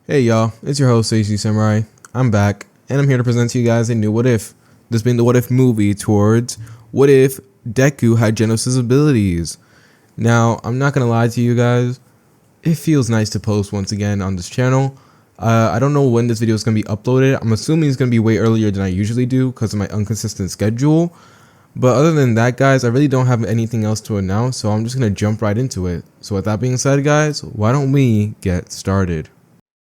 Hey y'all, it's your host AC Samurai. I'm back, and I'm here to present to you guys a new What If. This being the What If movie towards what if Deku had Genos' abilities. Now, I'm not gonna lie to you guys, it feels nice to post once again on this channel. I don't know when this video is gonna be uploaded. I'm assuming it's gonna be way earlier than I usually do because of my inconsistent schedule. But other than that, guys, I really don't have anything else to announce, so I'm just gonna jump right into it. So with that being said, guys, why don't we get started?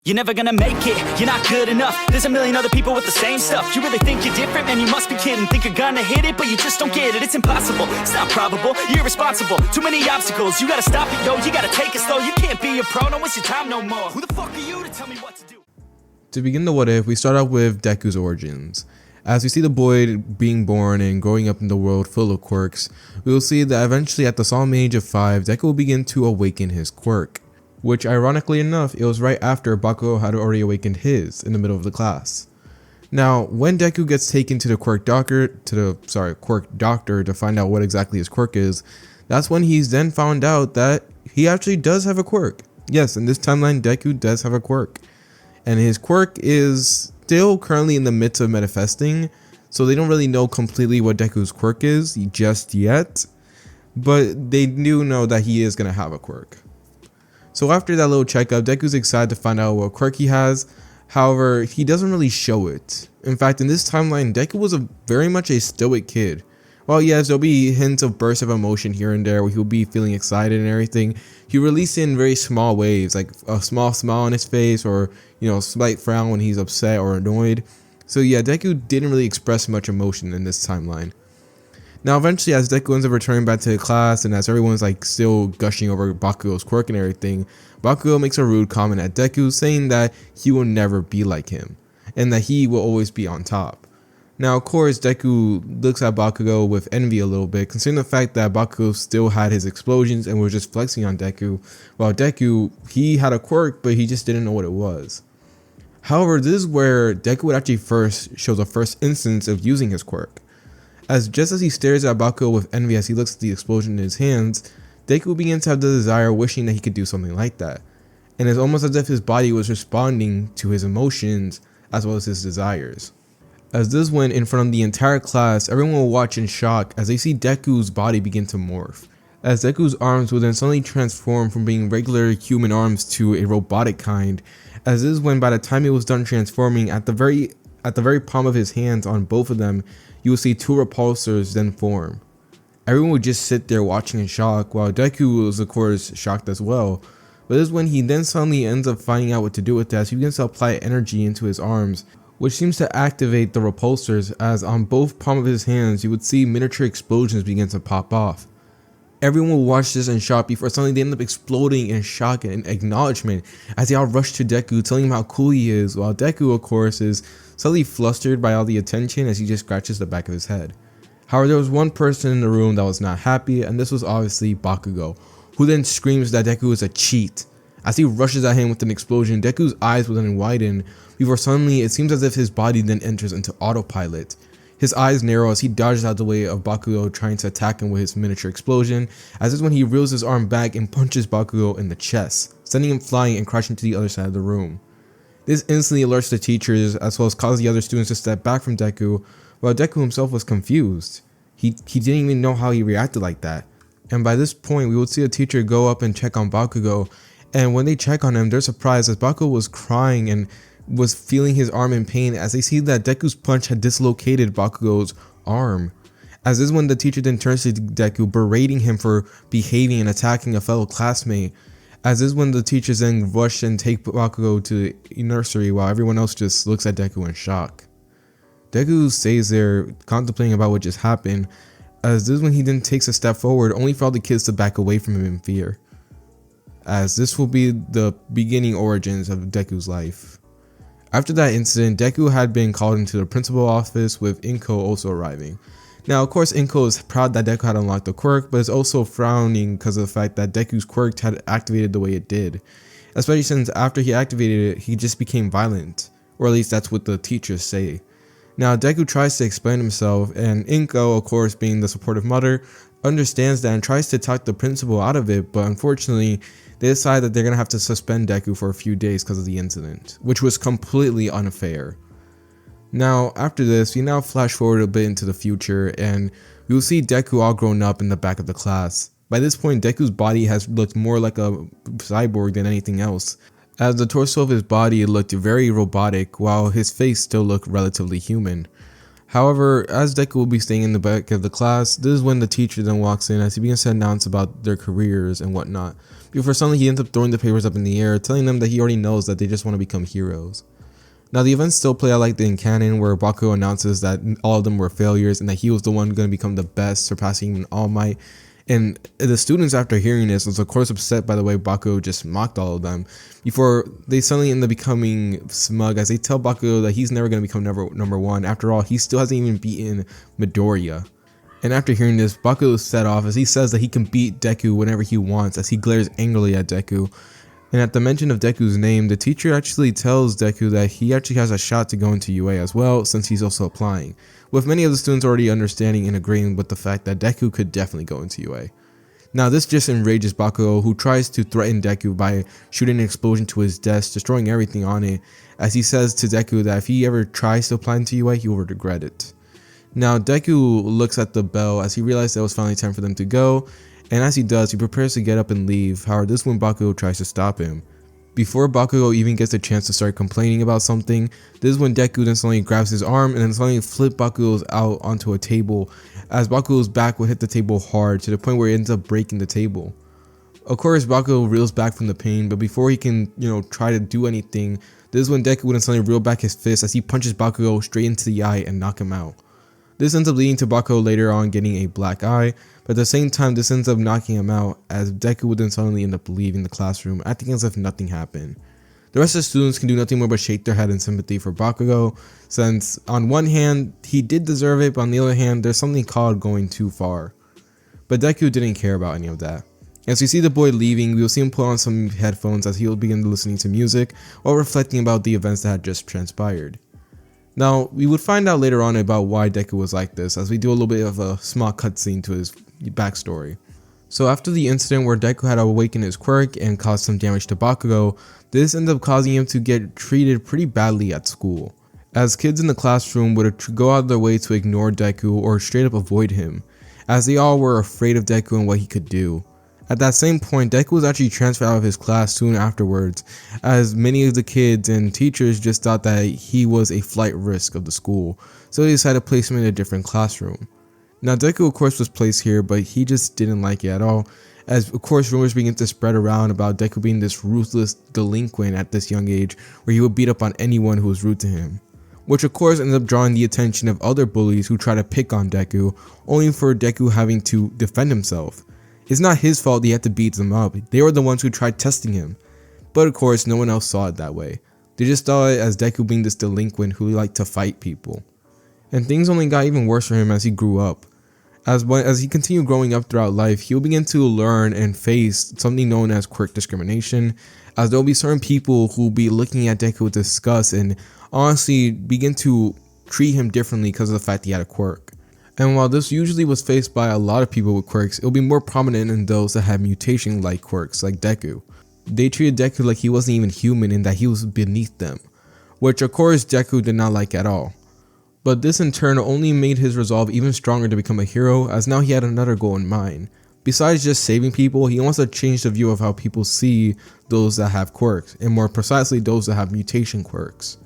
You're never gonna make it, you're not good enough. There's a million other people with the same stuff. You really think you're different? Man, you must be kidding. Think you're gonna hit it, but you just don't get it. It's impossible, it's not probable, you're irresponsible. Too many obstacles, you gotta stop it, yo. You gotta take it slow, you can't be a pro. Don't waste your time no more. Who the fuck are you to tell me what to do? To begin the What If, we start out with Deku's origins. As we see the boy being born and growing up in the world full of quirks, we will see that eventually at the solemn age of 5, Deku will begin to awaken his quirk. Which, ironically enough, it was right after Bakugo had already awakened his in the middle of the class. Now, when Deku gets taken to the quirk doctor to find out what exactly his quirk is, that's when he's then found out that he actually does have a quirk. Yes, in this timeline, Deku does have a quirk. And his quirk is still currently in the midst of manifesting, so they don't really know completely what Deku's quirk is just yet, but they do know that he is going to have a quirk. So after that little checkup, Deku's excited to find out what quirk he has. However, he doesn't really show it. In fact, in this timeline, Deku was very much a stoic kid. While yes, there'll be hints of bursts of emotion here and there where he'll be feeling excited and everything, he releases in very small waves, like a small smile on his face or, a slight frown when he's upset or annoyed. So yeah, Deku didn't really express much emotion in this timeline. Now eventually, as Deku ends up returning back to the class and as everyone's still gushing over Bakugo's quirk and everything, Bakugo makes a rude comment at Deku saying that he will never be like him and that he will always be on top. Now of course, Deku looks at Bakugo with envy a little bit, considering the fact that Bakugo still had his explosions and was just flexing on Deku, while Deku, he had a quirk but he just didn't know what it was. However, this is where Deku would actually first show the first instance of using his quirk. Just as he stares at Bakugo with envy as he looks at the explosion in his hands, Deku begins to have the desire wishing that he could do something like that. And it's almost as if his body was responding to his emotions as well as his desires. As this went in front of the entire class, everyone will watch in shock as they see Deku's body begin to morph. As Deku's arms will then suddenly transform from being regular human arms to a robotic kind, as this is when by the time it was done transforming, at the very palm of his hands on both of them, you will see two repulsors then form. Everyone would just sit there watching in shock, while Deku was of course shocked as well. But this is when he then suddenly ends up finding out what to do with that, so he begins to apply energy into his arms, which seems to activate the repulsors, as on both palm of his hands you would see miniature explosions begin to pop off. Everyone will watch this in shock before suddenly they end up exploding in shock and acknowledgement as they all rush to Deku, telling him how cool he is, while Deku of course is suddenly flustered by all the attention as he just scratches the back of his head. However, there was one person in the room that was not happy, and this was obviously Bakugo, who then screams that Deku is a cheat. As he rushes at him with an explosion, Deku's eyes will then widen before suddenly it seems as if his body then enters into autopilot. His eyes narrow as he dodges out the way of Bakugo trying to attack him with his miniature explosion, as is when he reels his arm back and punches Bakugo in the chest, sending him flying and crashing to the other side of the room. This instantly alerts the teachers as well as causes the other students to step back from Deku, while Deku himself was confused. He didn't even know how he reacted like that. And by this point, we would see a teacher go up and check on Bakugo, and when they check on him, they're surprised as Bakugo was crying and was feeling his arm in pain as they see that Deku's punch had dislocated Bakugo's arm. As is when the teacher then turns to Deku, berating him for behaving and attacking a fellow classmate. As is when the teachers then rush and take Bakugo to the nursery while everyone else just looks at Deku in shock. Deku stays there contemplating about what just happened, as this is when he then takes a step forward only for all the kids to back away from him in fear. As this will be the beginning origins of Deku's life. After that incident, Deku had been called into the principal office with Inko also arriving. Now of course Inko is proud that Deku had unlocked the quirk, but is also frowning because of the fact that Deku's quirk had activated the way it did. Especially since after he activated it, he just became violent. Or at least that's what the teachers say. Now Deku tries to explain himself, and Inko, of course being the supportive mother, understands that and tries to talk the principal out of it, but unfortunately they decide that they're going to have to suspend Deku for a few days because of the incident, which was completely unfair. Now, after this, we now flash forward a bit into the future, and we will see Deku all grown up in the back of the class. By this point, Deku's body has looked more like a cyborg than anything else, as the torso of his body looked very robotic, while his face still looked relatively human. However, as Deku will be staying in the back of the class, this is when the teacher then walks in as he begins to announce about their careers and whatnot. Before suddenly he ends up throwing the papers up in the air, telling them that he already knows that they just want to become heroes. Now, the events still play out like in canon, where Bakugo announces that all of them were failures and that he was the one going to become the best, surpassing even All Might. And the students, after hearing this, was of course upset by the way Bakugo just mocked all of them, before they suddenly end up becoming smug as they tell Bakugo that he's never going to become number one. After all, he still hasn't even beaten Midoriya. And after hearing this, Bakugo is set off as he says that he can beat Deku whenever he wants, as he glares angrily at Deku. And at the mention of Deku's name, the teacher actually tells Deku that he actually has a shot to go into UA as well, since he's also applying, with many of the students already understanding and agreeing with the fact that Deku could definitely go into UA. Now, this just enrages Bakugo, who tries to threaten Deku by shooting an explosion to his desk, destroying everything on it, as he says to Deku that if he ever tries to apply into UA, he will regret it. Now, Deku looks at the bell as he realizes that it was finally time for them to go, and as he does, he prepares to get up and leave. However, this is when Bakugo tries to stop him. Before Bakugo even gets a chance to start complaining about something, this is when Deku then suddenly grabs his arm and then suddenly flips Bakugo's out onto a table, as Bakugo's back will hit the table hard to the point where he ends up breaking the table. Of course, Bakugo reels back from the pain, but before he can, try to do anything, this is when Deku would then suddenly reel back his fist as he punches Bakugo straight into the eye and knock him out. This ends up leading to Bakugo later on getting a black eye, but at the same time this ends up knocking him out, as Deku would then suddenly end up leaving the classroom, acting as if nothing happened. The rest of the students can do nothing more but shake their head in sympathy for Bakugo, since on one hand he did deserve it, but on the other hand there's something called going too far. But Deku didn't care about any of that. As we see the boy leaving, we will see him put on some headphones as he will begin listening to music while reflecting about the events that had just transpired. Now, we would find out later on about why Deku was like this, as we do a little bit of a small cutscene to his backstory. So after the incident where Deku had awakened his quirk and caused some damage to Bakugo, this ended up causing him to get treated pretty badly at school, as kids in the classroom would go out of their way to ignore Deku or straight up avoid him, as they all were afraid of Deku and what he could do. At that same point, Deku was actually transferred out of his class soon afterwards, as many of the kids and teachers just thought that he was a flight risk of the school, so they decided to place him in a different classroom. Now, Deku of course was placed here, but he just didn't like it at all, as of course rumors began to spread around about Deku being this ruthless delinquent at this young age, where he would beat up on anyone who was rude to him, which of course ended up drawing the attention of other bullies who try to pick on Deku, only for Deku having to defend himself. It's not his fault he had to beat them up, they were the ones who tried testing him. But of course, no one else saw it that way. They just saw it as Deku being this delinquent who liked to fight people. And things only got even worse for him as he grew up. As he continued growing up throughout life, he will begin to learn and face something known as quirk discrimination, as there will be certain people who will be looking at Deku with disgust and honestly begin to treat him differently because of the fact he had a quirk. And while this usually was faced by a lot of people with quirks, it will be more prominent in those that had mutation-like quirks like Deku. They treated Deku like he wasn't even human and that he was beneath them, which of course Deku did not like at all. But this in turn only made his resolve even stronger to become a hero, as now he had another goal in mind. Besides just saving people, he wants to change the view of how people see those that have quirks, and more precisely those that have mutation quirks.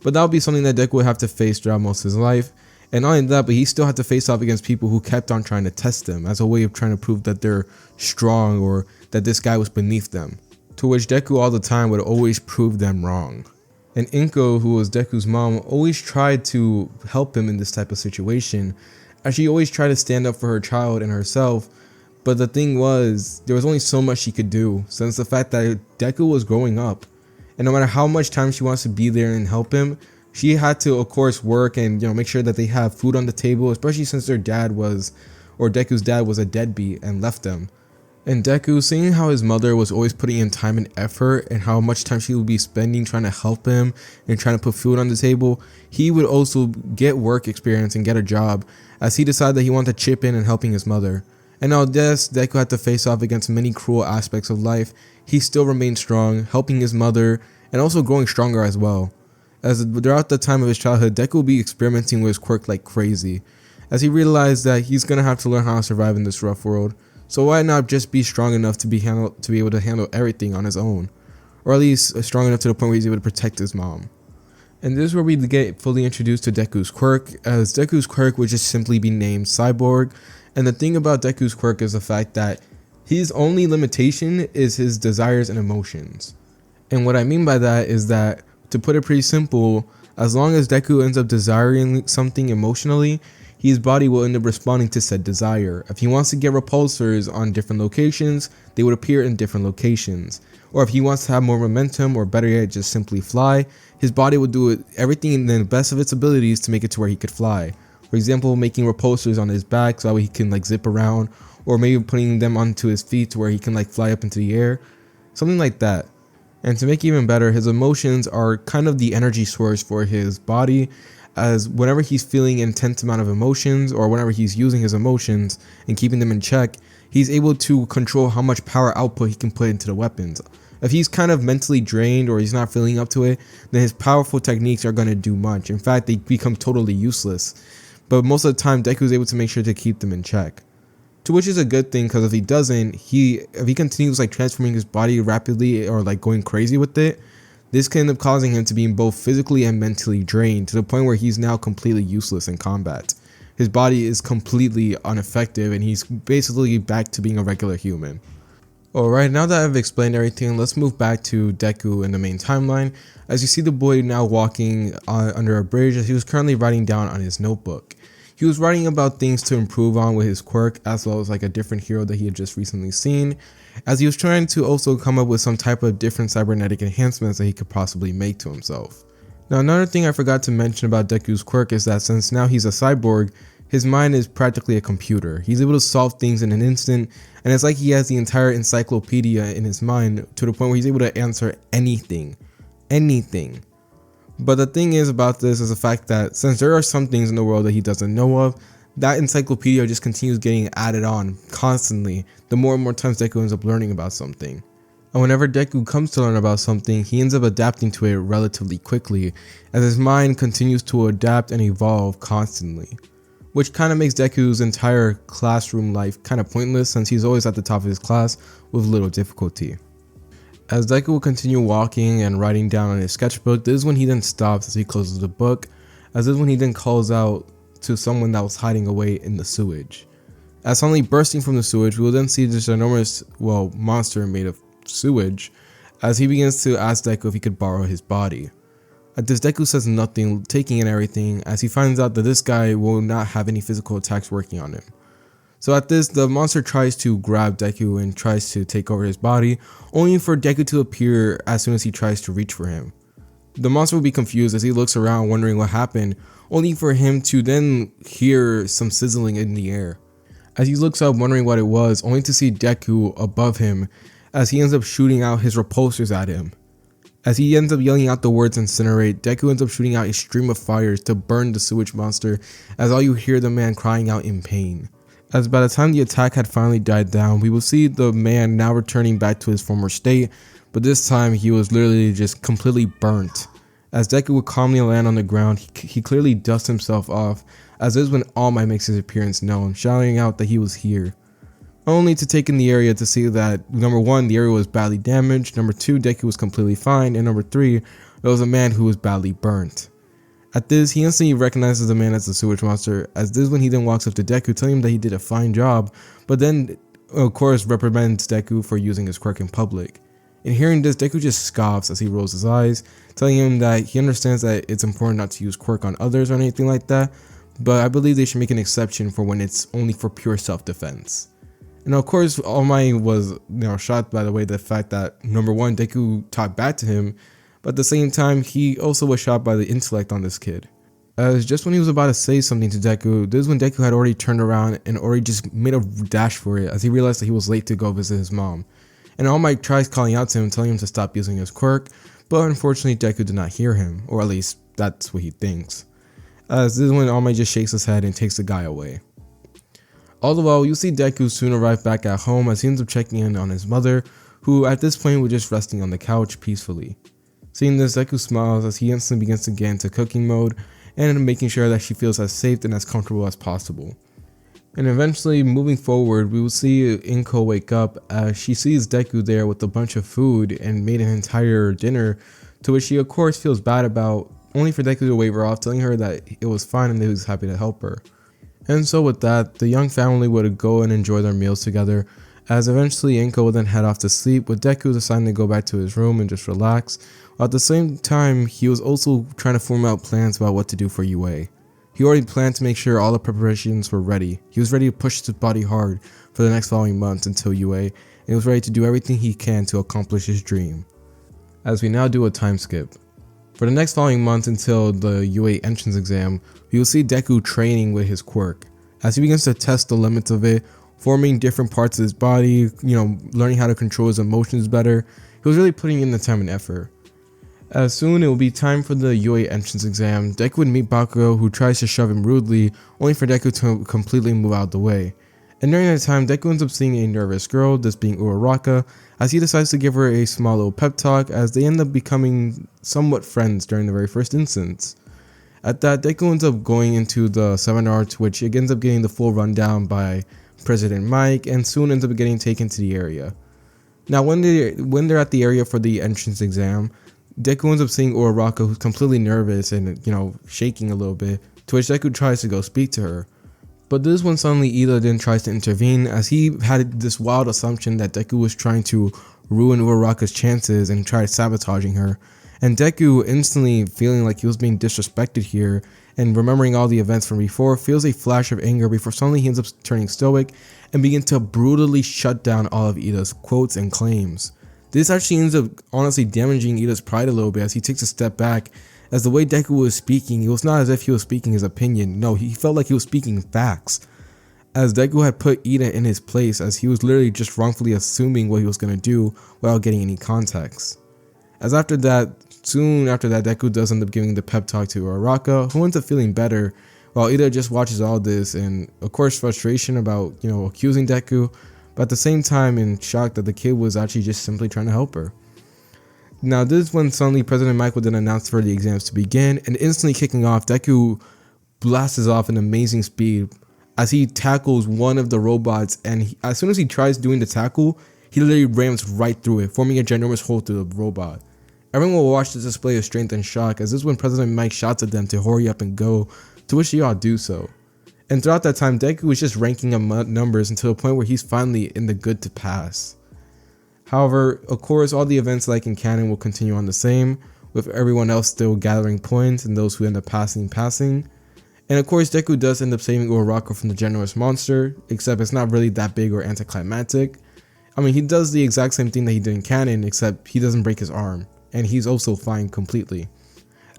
But that would be something that Deku would have to face throughout most of his life. And not only that, but he still had to face off against people who kept on trying to test them as a way of trying to prove that they're strong or that this guy was beneath them. To which Deku all the time would always prove them wrong. And Inko, who was Deku's mom, always tried to help him in this type of situation, as she always tried to stand up for her child and herself. But the thing was, there was only so much she could do, since the fact that Deku was growing up. And no matter how much time she wants to be there and help him, she had to of course work and make sure that they have food on the table, especially since Deku's dad was a deadbeat and left them. And Deku, seeing how his mother was always putting in time and effort and how much time she would be spending trying to help him and trying to put food on the table, he would also get work experience and get a job, as he decided that he wanted to chip in and helping his mother. And although Deku had to face off against many cruel aspects of life, he still remained strong, helping his mother, and also growing stronger as well. As throughout the time of his childhood, Deku will be experimenting with his quirk like crazy, as he realized that he's gonna have to learn how to survive in this rough world. So why not just be strong enough to be able to handle everything on his own, or at least strong enough to the point where he's able to protect his mom. And this is where we get fully introduced to Deku's quirk, as Deku's quirk would just simply be named Cyborg. And the thing about Deku's quirk is the fact that his only limitation is his desires and emotions. And what I mean by that is that, to put it pretty simple, as long as Deku ends up desiring something emotionally, his body will end up responding to said desire. If he wants to get repulsors on different locations, they would appear in different locations. Or if he wants to have more momentum, or better yet, just simply fly, his body will do everything in the best of its abilities to make it to where he could fly. For example, making repulsors on his back so that way he can like zip around, or maybe putting them onto his feet to where he can like fly up into the air, something like that. And to make it even better, his emotions are kind of the energy source for his body, as whenever he's feeling an intense amount of emotions, or whenever he's using his emotions and keeping them in check, he's able to control how much power output he can put into the weapons. If he's kind of mentally drained or he's not feeling up to it, then his powerful techniques are going to do much. In fact, they become totally useless. But most of the time, Deku is able to make sure to keep them in check. To which is a good thing, because if he doesn't, if he continues like transforming his body rapidly or like going crazy with it, this can end up causing him to be both physically and mentally drained to the point where he's now completely useless in combat. His body is completely ineffective and he's basically back to being a regular human. Alright, now that I've explained everything, let's move back to Deku in the main timeline, as you see the boy now walking under a bridge as he was currently writing down on his notebook. He was writing about things to improve on with his quirk, as well as like a different hero that he had just recently seen, as he was trying to also come up with some type of different cybernetic enhancements that he could possibly make to himself. Now, another thing I forgot to mention about Deku's quirk is that since now he's a cyborg, his mind is practically a computer. He's able to solve things in an instant, and it's like he has the entire encyclopedia in his mind to the point where he's able to answer anything. But the thing is about this is the fact that since there are some things in the world that he doesn't know of, that encyclopedia just continues getting added on constantly the more and more times Deku ends up learning about something. And whenever Deku comes to learn about something, he ends up adapting to it relatively quickly, as his mind continues to adapt and evolve constantly. Which kind of makes Deku's entire classroom life kind of pointless, since he's always at the top of his class with little difficulty. As Deku will continue walking and writing down on his sketchbook, this is when he then stops as he closes the book, as this is when he then calls out to someone that was hiding away in the sewage. As suddenly bursting from the sewage, we will then see this enormous, monster made of sewage, as he begins to ask Deku if he could borrow his body. At this, Deku says nothing, taking in everything, as he finds out that this guy will not have any physical attacks working on him. So at this, the monster tries to grab Deku and tries to take over his body, only for Deku to appear as soon as he tries to reach for him. The monster will be confused as he looks around wondering what happened, only for him to then hear some sizzling in the air. As he looks up wondering what it was, only to see Deku above him, as he ends up shooting out his repulsors at him. As he ends up yelling out the words incinerate, Deku ends up shooting out a stream of fires to burn the sewage monster, as all you hear the man crying out in pain. As by the time the attack had finally died down, we will see the man now returning back to his former state, but this time he was literally just completely burnt. As Deku would calmly land on the ground, he clearly dusts himself off, as this is when All Might makes his appearance known, shouting out that he was here. Only to take in the area to see that, number 1, the area was badly damaged, number 2, Deku was completely fine, and number 3, there was a man who was badly burnt. At this, he instantly recognizes the man as the sewage monster, as this is when he then walks up to Deku, telling him that he did a fine job, but then, of course, reprimands Deku for using his quirk in public. In hearing this, Deku just scoffs as he rolls his eyes, telling him that he understands that it's important not to use quirk on others or anything like that, but I believe they should make an exception for when it's only for pure self-defense. And of course, All Might was shocked by the way the fact that, number 1, Deku talked back to him, but at the same time, he also was shocked by the intellect on this kid. As just when he was about to say something to Deku, this is when Deku had already turned around and already just made a dash for it, as he realized that he was late to go visit his mom. And All Might tries calling out to him, telling him to stop using his quirk, but unfortunately Deku did not hear him, or at least that's what he thinks. As this is when All Might just shakes his head and takes the guy away. All the while, you see Deku soon arrive back at home as he ends up checking in on his mother, who at this point was just resting on the couch peacefully. Seeing this, Deku smiles as he instantly begins to get into cooking mode and making sure that she feels as safe and as comfortable as possible. And eventually, moving forward, we will see Inko wake up as she sees Deku there with a bunch of food and made an entire dinner, to which she of course feels bad about, only for Deku to wave her off, telling her that it was fine and that he was happy to help her. And so with that, the young family would go and enjoy their meals together, as eventually Inko would then head off to sleep, with Deku deciding to go back to his room and just relax, while at the same time he was also trying to form out plans about what to do for UA. He already planned to make sure all the preparations were ready. He was ready to push his body hard for the next following months until UA, and he was ready to do everything he can to accomplish his dream. As we now do a time skip. For the next following months until the UA entrance exam, we will see Deku training with his quirk, as he begins to test the limits of it, forming different parts of his body, learning how to control his emotions better. He was really putting in the time and effort. As soon it will be time for the UA entrance exam, Deku would meet Bakugo, who tries to shove him rudely, only for Deku to completely move out of the way. And during that time, Deku ends up seeing a nervous girl, this being Uraraka, as he decides to give her a small little pep talk, as they end up becoming somewhat friends during the very first instance. At that, Deku ends up going into the seminar, to which he ends up getting the full rundown by President Mike, and soon ends up getting taken to the area. Now when they're at the area for the entrance exam, Deku ends up seeing Uraraka, who's completely nervous and, shaking a little bit, to which Deku tries to go speak to her. But this is when suddenly Ida then tries to intervene, as he had this wild assumption that Deku was trying to ruin Uraraka's chances and try sabotaging her. And Deku, instantly feeling like he was being disrespected here, and remembering all the events from before, feels a flash of anger before suddenly he ends up turning stoic and begins to brutally shut down all of Ida's quotes and claims. This actually ends up honestly damaging Ida's pride a little bit, as he takes a step back, as the way Deku was speaking, it was not as if he was speaking his opinion. No, he felt like he was speaking facts, as Deku had put Ida in his place, as he was literally just wrongfully assuming what he was going to do without getting any context. As soon after that, Deku does end up giving the pep talk to Uraraka, who ends up feeling better, while Ida just watches all this and of course frustration about, accusing Deku, but at the same time in shock that the kid was actually just simply trying to help her. Now this is when suddenly President Mike would then announce for the exams to begin, and instantly kicking off, Deku blasts off an amazing speed as he tackles one of the robots, and as soon as he tries doing the tackle, he literally rams right through it, forming a ginormous hole through the robot. Everyone will watch this display of strength and shock, as this is when President Mike shouts at them to hurry up and go, to which they all do so. And throughout that time, Deku was just ranking up numbers until the point where he's finally in the good to pass. However, of course, all the events like in canon will continue on the same, with everyone else still gathering points and those who end up passing. And of course, Deku does end up saving Uraraka from the generous monster, except it's not really that big or anticlimactic. I mean, he does the exact same thing that he did in canon, except he doesn't break his arm, and he's also fine completely.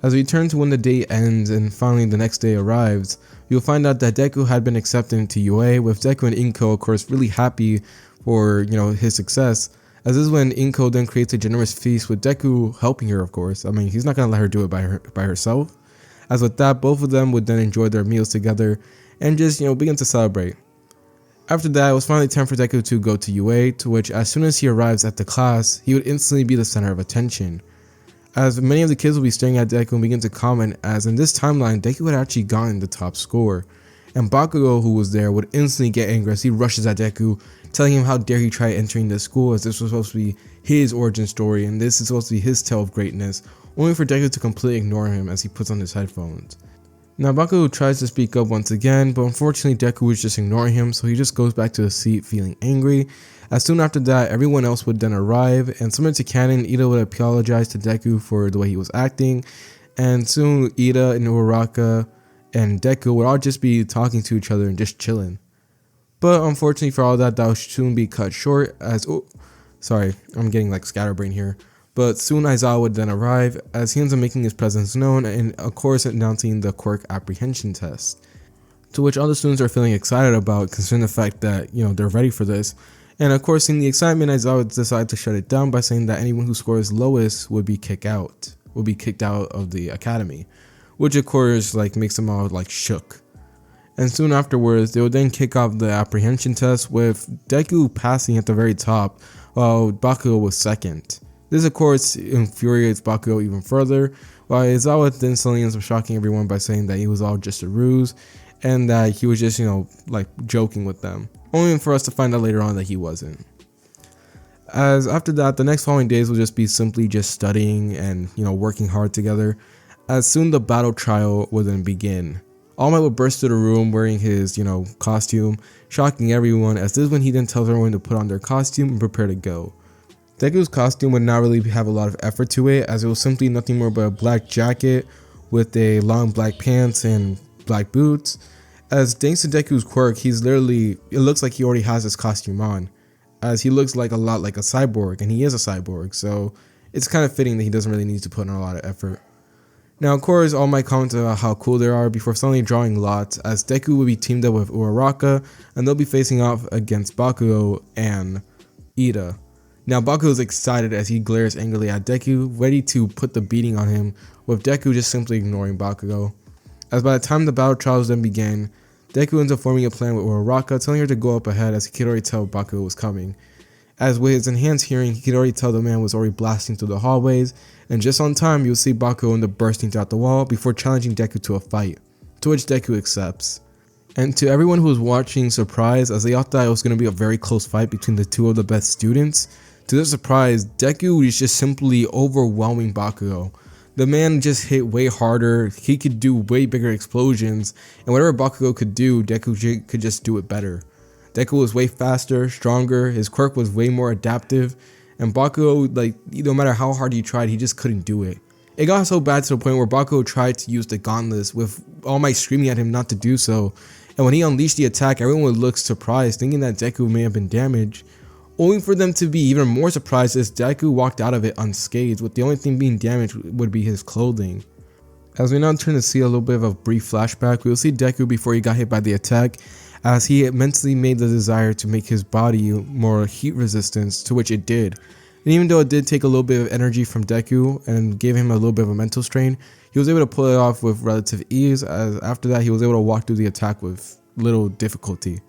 As we turn to when the day ends and finally the next day arrives, you'll find out that Deku had been accepted into UA, with Deku and Inko of course really happy for his success, as this is when Inko then creates a generous feast with Deku helping her of course. I mean, he's not gonna let her do it by herself. As with that, both of them would then enjoy their meals together and just begin to celebrate. After that, it was finally time for Deku to go to UA, to which as soon as he arrives at the class, he would instantly be the center of attention, as many of the kids will be staring at Deku and begin to comment, as in this timeline, Deku had actually gotten the top score. And Bakugo, who was there, would instantly get angry as he rushes at Deku, telling him how dare he try entering the school, as this was supposed to be his origin story and this is supposed to be his tale of greatness, only for Deku to completely ignore him as he puts on his headphones. Now Bakugo tries to speak up once again, but unfortunately Deku is just ignoring him, so he just goes back to his seat feeling angry. As soon after that, everyone else would then arrive, and similar to canon, Ida would apologize to Deku for the way he was acting, and soon Ida and Uraraka and Deku would all just be talking to each other and just chilling. But unfortunately for all that would soon be cut short, as sorry, I'm getting like scatterbrain here. But soon Aizawa would then arrive, as he ends up making his presence known and of course announcing the quirk apprehension test, to which all the students are feeling excited about, considering the fact that they're ready for this. And of course, in the excitement, Aizawa would decide to shut it down by saying that anyone who scores lowest would be kicked out of the academy, which of course makes them all shook. And soon afterwards, they would then kick off the apprehension test with Deku passing at the very top, while Bakugo was second. This of course infuriates Bakugo even further, while Izawa then suddenly ends up shocking everyone by saying that it was all just a ruse, and that he was just, like joking with them. Only for us to find out later on that he wasn't. As after that, the next following days will just be simply just studying and, working hard together, as soon the battle trial would then begin. All Might would burst through the room wearing his, costume, shocking everyone, as this is when he then tells everyone to put on their costume and prepare to go. Deku's costume would not really have a lot of effort to it, as it was simply nothing more but a black jacket with a long black pants and black boots. As thanks to Deku's quirk, it looks like he already has his costume on, as he looks like a lot like a cyborg, and he is a cyborg, so it's kind of fitting that he doesn't really need to put in a lot of effort. Now, of course, All Might comment about how cool they are before suddenly drawing lots, as Deku will be teamed up with Uraraka, and they'll be facing off against Bakugo and Ida. Now, Bakugo is excited as he glares angrily at Deku, ready to put the beating on him, with Deku just simply ignoring Bakugo. As by the time the battle trials then begin, Deku ends up forming a plan with Uraraka, telling her to go up ahead as he could already tell Bakugo was coming. As with his enhanced hearing, he could already tell the man was already blasting through the hallways, and just on time you'll see Bakugo end up bursting throughout the wall before challenging Deku to a fight, to which Deku accepts. And to everyone who was watching surprised, as they all thought it was going to be a very close fight between the two of the best students, to their surprise, Deku is just simply overwhelming Bakugo. The man just hit way harder, he could do way bigger explosions, and whatever Bakugo could do, Deku could just do it better. Deku was way faster, stronger, his quirk was way more adaptive, and Bakugo, no matter how hard he tried, he just couldn't do it. It got so bad to the point where Bakugo tried to use the gauntlets, with All Might screaming at him not to do so, and when he unleashed the attack, everyone would look surprised, thinking that Deku may have been damaged, only for them to be even more surprised as Deku walked out of it unscathed, with the only thing being damaged would be his clothing. As we now turn to see a little bit of a brief flashback, we will see Deku before he got hit by the attack, as he mentally made the desire to make his body more heat resistance, to which it did. And even though it did take a little bit of energy from Deku and gave him a little bit of a mental strain, he was able to pull it off with relative ease, as after that he was able to walk through the attack with little difficulty.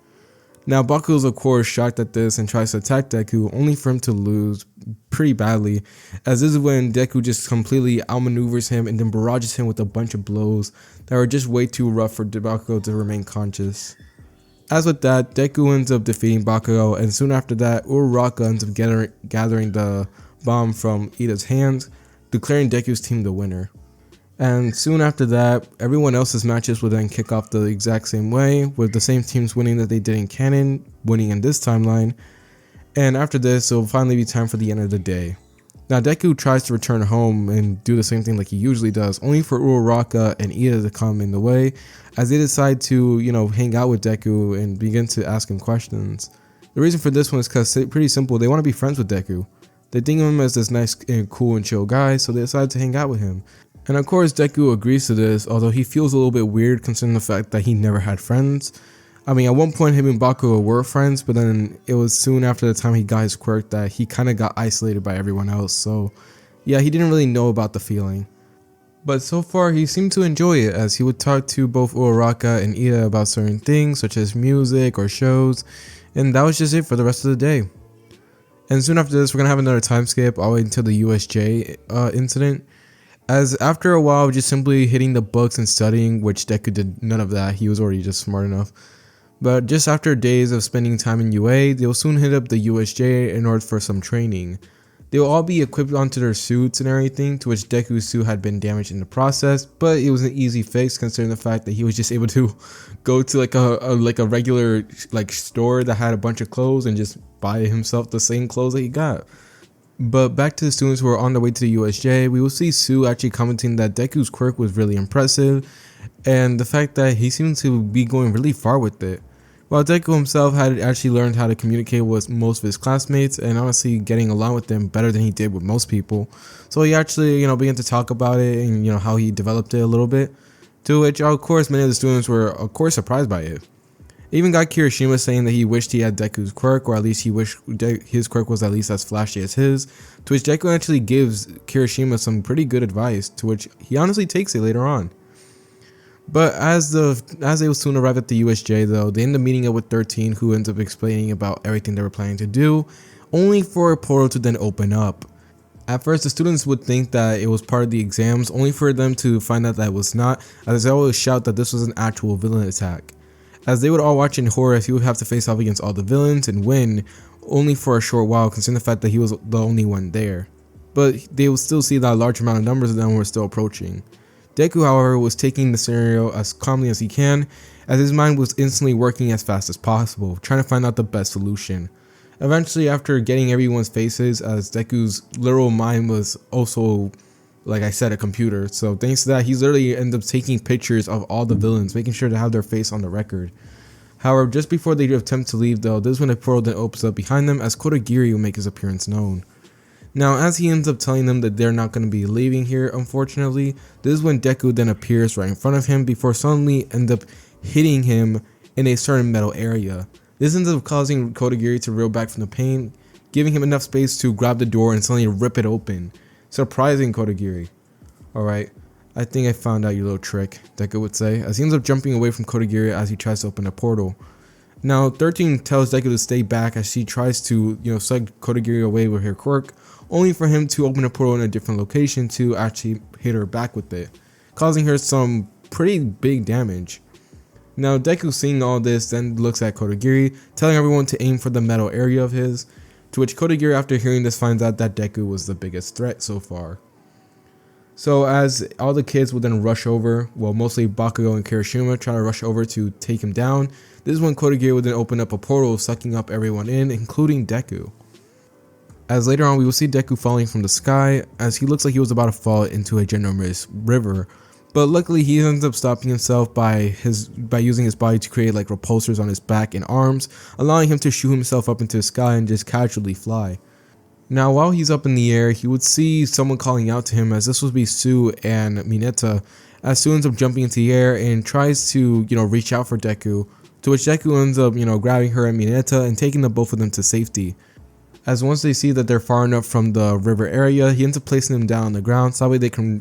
Now Bakugo is of course shocked at this and tries to attack Deku, only for him to lose pretty badly, as this is when Deku just completely outmaneuvers him and then barrages him with a bunch of blows that were just way too rough for Bakugo to remain conscious. As with that, Deku ends up defeating Bakugo, and soon after that, Uraraka ends up gathering the bomb from Ida's hands, declaring Deku's team the winner. And soon after that, everyone else's matches will then kick off the exact same way, with the same teams winning that they did in canon, winning in this timeline. And after this, it will finally be time for the end of the day. Now Deku tries to return home and do the same thing like he usually does, only for Uraraka and Ida to come in the way, as they decide to, hang out with Deku and begin to ask him questions. The reason for this one is because it's pretty simple, they want to be friends with Deku. They think of him as this nice and cool and chill guy, so they decide to hang out with him. And of course Deku agrees to this, although he feels a little bit weird considering the fact that he never had friends. I mean, at one point him and Bakugo were friends, but then it was soon after the time he got his quirk that he kind of got isolated by everyone else, so yeah, he didn't really know about the feeling. But so far he seemed to enjoy it, as he would talk to both Uraraka and Ida about certain things such as music or shows, and that was just it for the rest of the day. And soon after this we're going to have another time skip all the way until the USJ incident, as after a while just simply hitting the books and studying, which Deku did none of that, he was already just smart enough. But just after days of spending time in UA, they will soon hit up the USJ in order for some training. They will all be equipped onto their suits and everything, to which Deku's suit had been damaged in the process, but it was an easy fix considering the fact that he was just able to go to a regular store that had a bunch of clothes and just buy himself the same clothes that he got. But back to the students who are on their way to the USJ, we will see Sue actually commenting that Deku's quirk was really impressive, and the fact that he seemed to be going really far with it. While Deku himself had actually learned how to communicate with most of his classmates and honestly getting along with them better than he did with most people. So he actually, began to talk about it and, how he developed it a little bit. To which, of course, many of the students were, of course, surprised by it. Even got Kirishima saying that he wished he had Deku's quirk, or at least he wished his quirk was at least as flashy as his. To which Deku actually gives Kirishima some pretty good advice, to which he honestly takes it later on. But as they will soon arrive at the USJ though, they end up meeting up with 13, who ends up explaining about everything they were planning to do, only for a portal to then open up. At first, the students would think that it was part of the exams, only for them to find out that it was not, as they always shout that this was an actual villain attack. As they would all watch in horror as he would have to face off against all the villains and win, only for a short while, considering the fact that he was the only one there. But they would still see that a large amount of numbers of them were still approaching. Deku, however, was taking the scenario as calmly as he can, as his mind was instantly working as fast as possible, trying to find out the best solution. Eventually, after getting everyone's faces, as Deku's literal mind was also, like I said, a computer, so thanks to that, he's literally ended up taking pictures of all the villains, making sure to have their face on the record. However, just before they attempt to leave though, this is when a portal then opens up behind them, as Kodagiri will make his appearance known. Now, as he ends up telling them that they're not going to be leaving here, unfortunately, this is when Deku then appears right in front of him before suddenly end up hitting him in a certain metal area. This ends up causing Kodagiri to reel back from the pain, giving him enough space to grab the door and suddenly rip it open, surprising Kodagiri. Alright, I think I found out your little trick, Deku would say, as he ends up jumping away from Kodagiri as he tries to open a portal. Now, 13 tells Deku to stay back as she tries to, sug Kodagiri away with her quirk, only for him to open a portal in a different location to actually hit her back with it, causing her some pretty big damage. Now, Deku, seeing all this, then looks at Kodagiri, telling everyone to aim for the metal area of his, to which Kodagiri, after hearing this, finds out that Deku was the biggest threat so far. So as all the kids will then rush over, well, mostly Bakugo and Kirishima try to rush over to take him down, this is when Kodagiri will then open up a portal, sucking up everyone in, including Deku. As later on we will see Deku falling from the sky, as he looks like he was about to fall into a ginormous river, but luckily he ends up stopping himself by using his body to create like repulsors on his back and arms, allowing him to shoot himself up into the sky and just casually fly. Now, while he's up in the air, he would see someone calling out to him, as this would be Sue and Mineta, as Sue ends up jumping into the air and tries to, reach out for Deku, to which Deku ends up, grabbing her and Mineta and taking the both of them to safety. As once they see that they're far enough from the river area, he ends up placing them down on the ground so that way they can,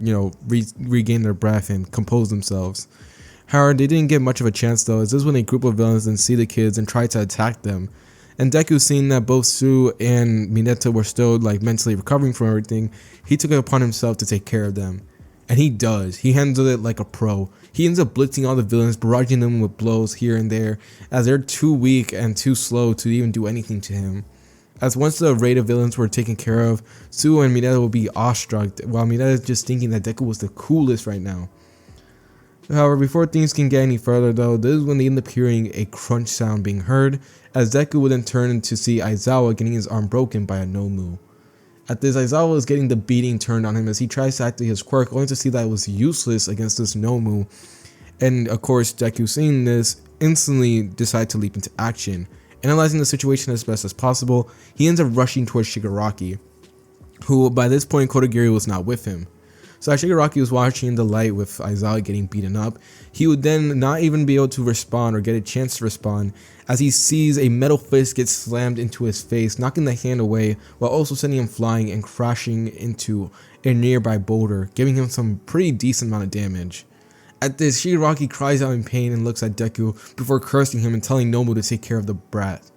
regain their breath and compose themselves. However, they didn't get much of a chance though, as this is when a group of villains then see the kids and try to attack them. And Deku, seeing that both Sue and Mineta were still mentally recovering from everything, he took it upon himself to take care of them. And he does. He handled it like a pro. He ends up blitzing all the villains, barraging them with blows here and there, as they're too weak and too slow to even do anything to him. As once the raid of villains were taken care of, Sue and Mineta will be awestruck, while Mineta is just thinking that Deku was the coolest right now. However, before things can get any further though, this is when they end up hearing a crunch sound being heard, as Deku would then turn to see Aizawa getting his arm broken by a Nomu. At this, Aizawa is getting the beating turned on him as he tries to activate his quirk, only to see that it was useless against this Nomu. And of course, Deku, seeing this, instantly decides to leap into action. Analyzing the situation as best as possible, he ends up rushing towards Shigaraki, who by this point Kodagiri was not with him. So as Shigaraki was watching in the light with Aizawa getting beaten up, he would then not even be able to respond or get a chance to respond, as he sees a metal fist get slammed into his face, knocking the hand away while also sending him flying and crashing into a nearby boulder, giving him some pretty decent amount of damage. At this, Shigaraki cries out in pain and looks at Deku before cursing him and telling Nomu to take care of the brat.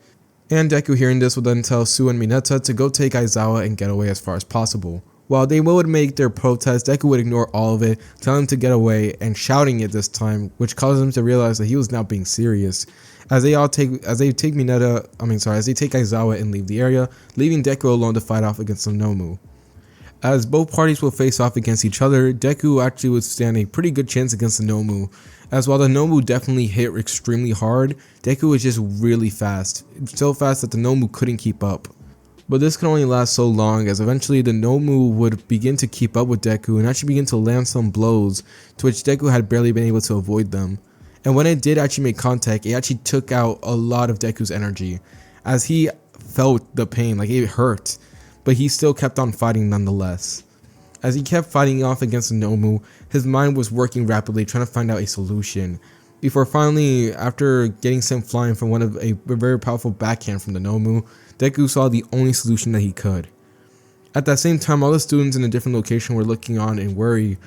And Deku, hearing this, will then tell Sue and Mineta to go take Aizawa and get away as far as possible. While they would make their protest, Deku would ignore all of it, telling them to get away and shouting it this time, which causes them to realize that he was now being serious. As they take Aizawa and leave the area, leaving Deku alone to fight off against the Nomu. As both parties will face off against each other, Deku actually would stand a pretty good chance against the Nomu, as while the Nomu definitely hit extremely hard, Deku was just really fast, so fast that the Nomu couldn't keep up. But this can only last so long, as eventually the Nomu would begin to keep up with Deku and actually begin to land some blows, to which Deku had barely been able to avoid them. And when it did actually make contact, it actually took out a lot of Deku's energy, as he felt the pain, like it hurt, but he still kept on fighting nonetheless. As he kept fighting off against the Nomu, his mind was working rapidly trying to find out a solution, before finally, after getting sent flying from a very powerful backhand from the Nomu, Deku saw the only solution that he could. At that same time, all the students in a different location were looking on in worry,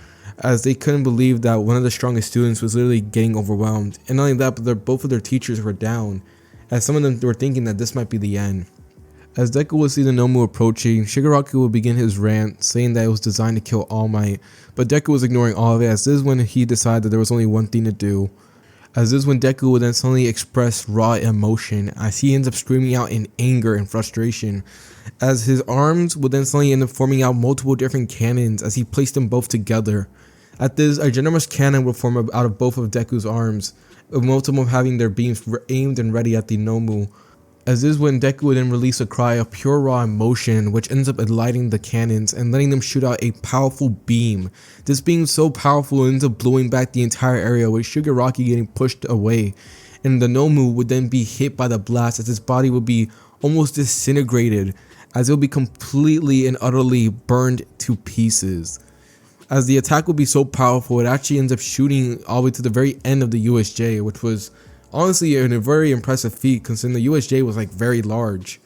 as they couldn't believe that one of the strongest students was literally getting overwhelmed. And not only that, but both of their teachers were down, as some of them were thinking that this might be the end. As Deku would see the Nomu approaching, Shigaraki would begin his rant, saying that it was designed to kill All Might, but Deku was ignoring all of it, as this is when he decided that there was only one thing to do. As this is when Deku would then suddenly express raw emotion, as he ends up screaming out in anger and frustration, as his arms would then suddenly end up forming out multiple different cannons as he placed them both together. At this, a ginormous cannon would form out of both of Deku's arms, with multiple having their beams aimed and ready at the Nomu. As this is when Deku would then release a cry of pure raw emotion, which ends up lighting the cannons and letting them shoot out a powerful beam. This beam so powerful it ends up blowing back the entire area, with Shigaraki getting pushed away, and the Nomu would then be hit by the blast as his body would be almost disintegrated, as it would be completely and utterly burned to pieces. As the attack would be so powerful, it actually ends up shooting all the way to the very end of the USJ, which was honestly a very impressive feat considering the USJ was like very large.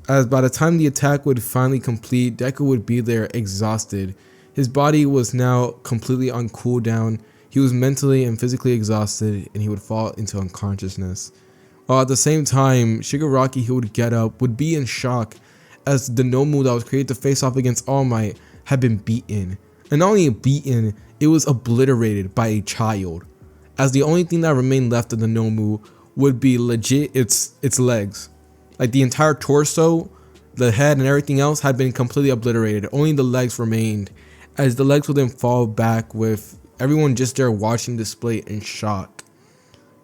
As by the time the attack would finally complete, Deku would be there exhausted. His body was now completely on cooldown, he was mentally and physically exhausted, and he would fall into unconsciousness. While at the same time, Shigaraki, who would get up, would be in shock as the Nomu that was created to face off against All Might had been beaten. And not only beaten, it was obliterated by a child, as the only thing that remained left of the Nomu would be legit its legs. Like the entire torso, the head and everything else had been completely obliterated. Only the legs remained, as the legs would then fall back with everyone just there watching the display in shock.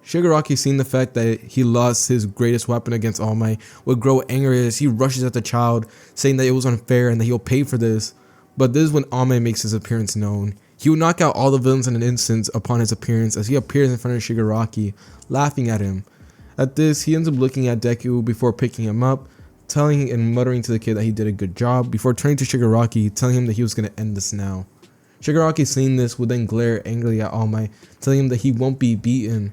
Shigaraki, seeing the fact that he lost his greatest weapon against All Might, would grow angry as he rushes at the child, saying that it was unfair and that he'll pay for this. But this is when All Might makes his appearance known. He would knock out all the villains in an instant upon his appearance, as he appears in front of Shigaraki, laughing at him. At this, he ends up looking at Deku before picking him up, telling and muttering to the kid that he did a good job, before turning to Shigaraki, telling him that he was going to end this now. Shigaraki, seeing this, would then glare angrily at All Might, telling him that he won't be beaten.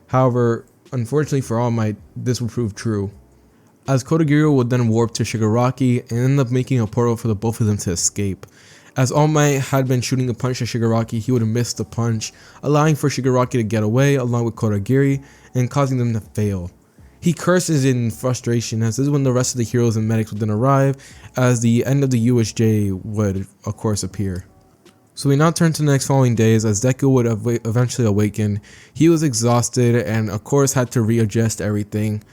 However, unfortunately for All Might, this would prove true, as Kodagiri would then warp to Shigaraki and end up making a portal for the both of them to escape. As All Might had been shooting a punch at Shigaraki, he would have missed the punch, allowing for Shigaraki to get away along with Kodagiri and causing them to fail. He curses in frustration, as this is when the rest of the heroes and medics would then arrive, as the end of the USJ would of course appear. So we now turn to the next following days, as Deku would eventually awaken. He was exhausted and of course had to readjust everything.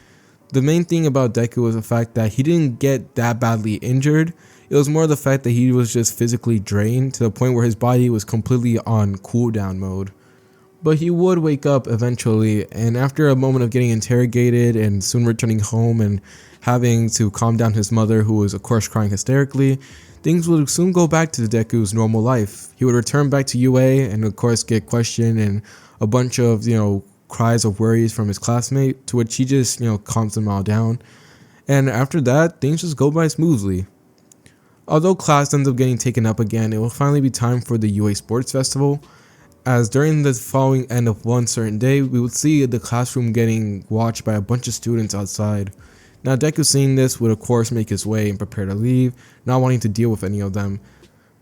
The main thing about Deku was the fact that he didn't get that badly injured. It was more the fact that he was just physically drained to the point where his body was completely on cooldown mode. But he would wake up eventually, and after a moment of getting interrogated and soon returning home and having to calm down his mother, who was of course crying hysterically, things would soon go back to Deku's normal life. He would return back to UA and of course get questioned and a bunch of, cries of worries from his classmate, to which he just, calms them all down. And after that, things just go by smoothly. Although class ends up getting taken up again, it will finally be time for the UA Sports Festival, as during the following end of one certain day, we would see the classroom getting watched by a bunch of students outside. Now Deku, seeing this, would of course make his way and prepare to leave, not wanting to deal with any of them.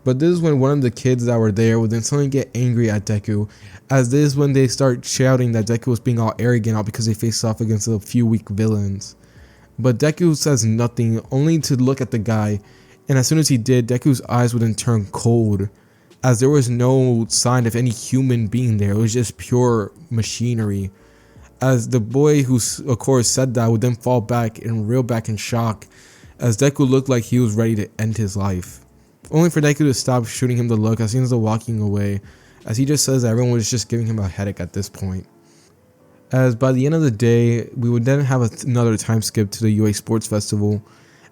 But this is when one of the kids that were there would then suddenly get angry at Deku, as this is when they start shouting that Deku was being all arrogant all because they faced off against a few weak villains. But Deku says nothing, only to look at the guy, and as soon as he did, Deku's eyes would then turn cold, as there was no sign of any human being there. It was just pure machinery. As the boy who of course said that would then fall back and reel back in shock, as Deku looked like he was ready to end his life. Only for Deku to stop shooting him the look as he ends up walking away, as he just says that everyone was just giving him a headache at this point. As by the end of the day, we would then have another time skip to the UA Sports Festival,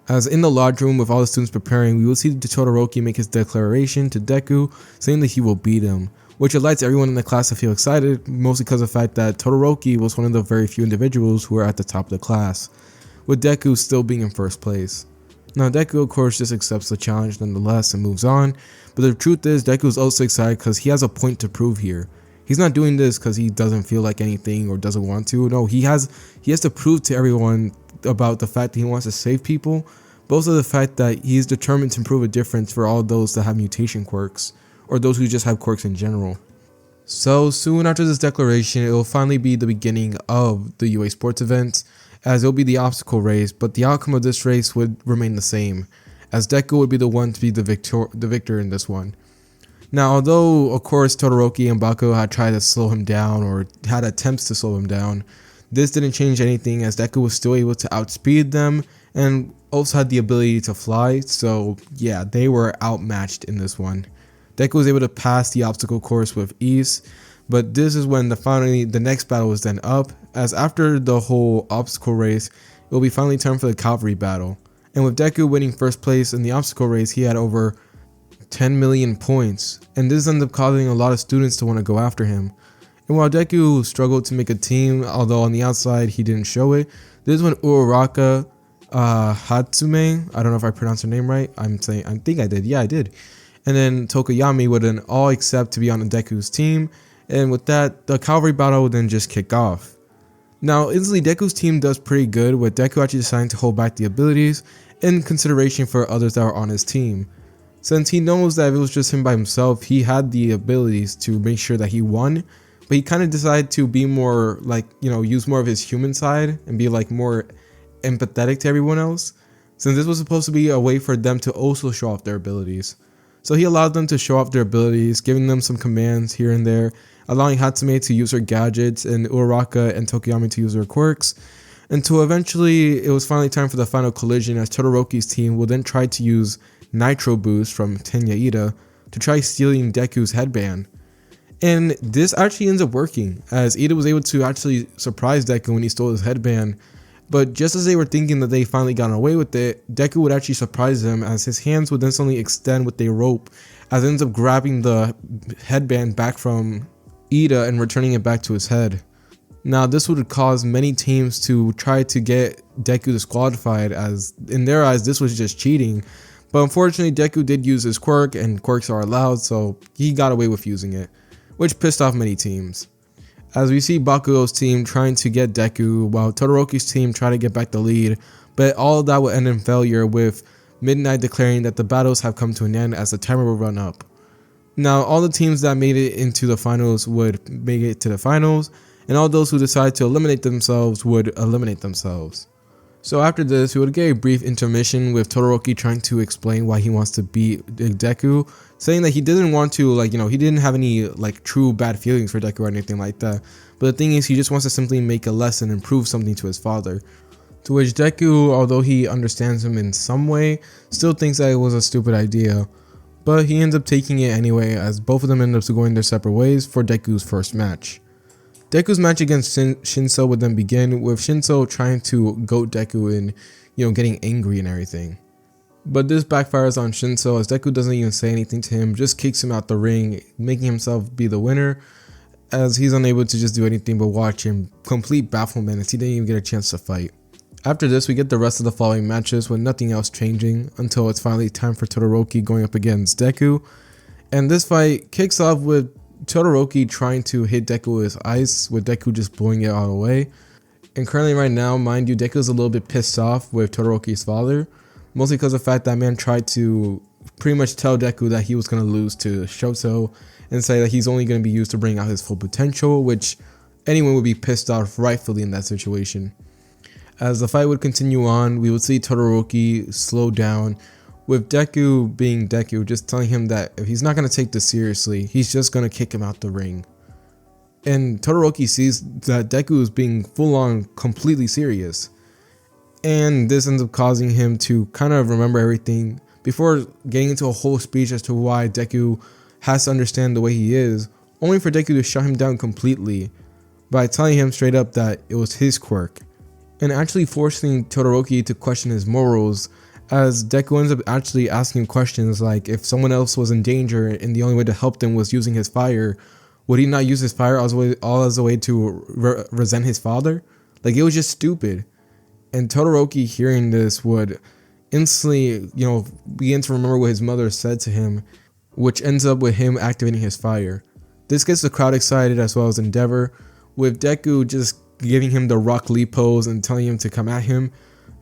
as in the lodge room with all the students preparing, we will see Todoroki make his declaration to Deku, saying that he will beat him, which lights everyone in the class to feel excited, mostly because of the fact that Todoroki was one of the very few individuals who were at the top of the class, with Deku still being in first place. Now Deku of course just accepts the challenge nonetheless and moves on, but the truth is Deku is also excited because he has a point to prove here. He's not doing this because he doesn't feel like anything or doesn't want to. No, he has to prove to everyone about the fact that he wants to save people, but also the fact that he is determined to prove a difference for all those that have mutation quirks, or those who just have quirks in general. So soon after this declaration, it will finally be the beginning of the UA Sports event, as it will be the obstacle race, but the outcome of this race would remain the same, as Deku would be the one to be the victor in this one. Now, although of course Todoroki and Bakugo had tried to slow him down or had attempts to slow him down, this didn't change anything, as Deku was still able to outspeed them and also had the ability to fly. So yeah, they were outmatched in this one. Deku was able to pass the obstacle course with ease, but this is when the next battle was then up, as after the whole obstacle race, it will be finally time for the cavalry battle. And with Deku winning first place in the obstacle race, he had over 10 million points, and this ended up causing a lot of students to want to go after him. And while Deku struggled to make a team, although on the outside he didn't show it, this is when Uraraka Hatsume, I don't know if I pronounced her name right, I think I did, yeah I did, and then Tokoyami would then all accept to be on Deku's team, and with that, the cavalry battle would then just kick off. Now, instantly Deku's team does pretty good, with Deku actually deciding to hold back the abilities in consideration for others that were on his team. Since he knows that if it was just him by himself, he had the abilities to make sure that he won, but he kind of decided to be more like, use more of his human side and be like more empathetic to everyone else, since this was supposed to be a way for them to also show off their abilities. So he allowed them to show off their abilities, giving them some commands here and there, allowing Hatsume to use her gadgets and Uraraka and Tokoyami to use their quirks, until eventually it was finally time for the final collision, as Todoroki's team will then try to use Nitro Boost from Tenya Ida to try stealing Deku's headband. And this actually ends up working, as Ida was able to actually surprise Deku when he stole his headband, but just as they were thinking that they finally got away with it, Deku would actually surprise them, as his hands would then suddenly extend with a rope, as it ends up grabbing the headband back from Ida and returning it back to his head. Now, this would cause many teams to try to get Deku disqualified, as in their eyes this was just cheating, but unfortunately Deku did use his quirk, and quirks are allowed, so he got away with using it, which pissed off many teams. As we see Bakugo's team trying to get Deku, while Todoroki's team try to get back the lead, but all of that would end in failure, with Midnight declaring that the battles have come to an end as the timer will run up. Now, all the teams that made it into the finals would make it to the finals, and all those who decide to eliminate themselves would eliminate themselves. So after this, we would get a brief intermission with Todoroki trying to explain why he wants to beat Deku, saying that he didn't want to, he didn't have any true bad feelings for Deku or anything like that, but the thing is, he just wants to simply make a lesson and prove something to his father. To which Deku, although he understands him in some way, still thinks that it was a stupid idea, but he ends up taking it anyway, as both of them end up going their separate ways for Deku's first match. Deku's match against Shinso would then begin, with Shinso trying to goat Deku in, getting angry and everything. But this backfires on Shinso, as Deku doesn't even say anything to him, just kicks him out the ring, making himself be the winner, as he's unable to just do anything but watch him complete bafflement, as he didn't even get a chance to fight. After this, we get the rest of the following matches with nothing else changing, until it's finally time for Todoroki going up against Deku. And this fight kicks off with Todoroki trying to hit Deku with his ice, with Deku just blowing it all away. And currently right now, mind you, Deku's a little bit pissed off with Todoroki's father, mostly because of the fact that man tried to pretty much tell Deku that he was going to lose to Shoto, and say that he's only going to be used to bring out his full potential, which anyone would be pissed off rightfully in that situation. As the fight would continue on, we would see Todoroki slow down, with Deku being Deku, just telling him that if he's not going to take this seriously, he's just going to kick him out the ring. And Todoroki sees that Deku is being full on completely serious, and this ends up causing him to kind of remember everything before getting into a whole speech as to why Deku has to understand the way he is, only for Deku to shut him down completely by telling him straight up that it was his quirk, and actually forcing Todoroki to question his morals, as Deku ends up actually asking questions like if someone else was in danger and the only way to help them was using his fire, would he not use his fire all as a way to resent his father? It was just stupid. And Todoroki hearing this would instantly, begin to remember what his mother said to him, which ends up with him activating his fire. This gets the crowd excited as well as Endeavor, with Deku just giving him the Rock Lee pose and telling him to come at him,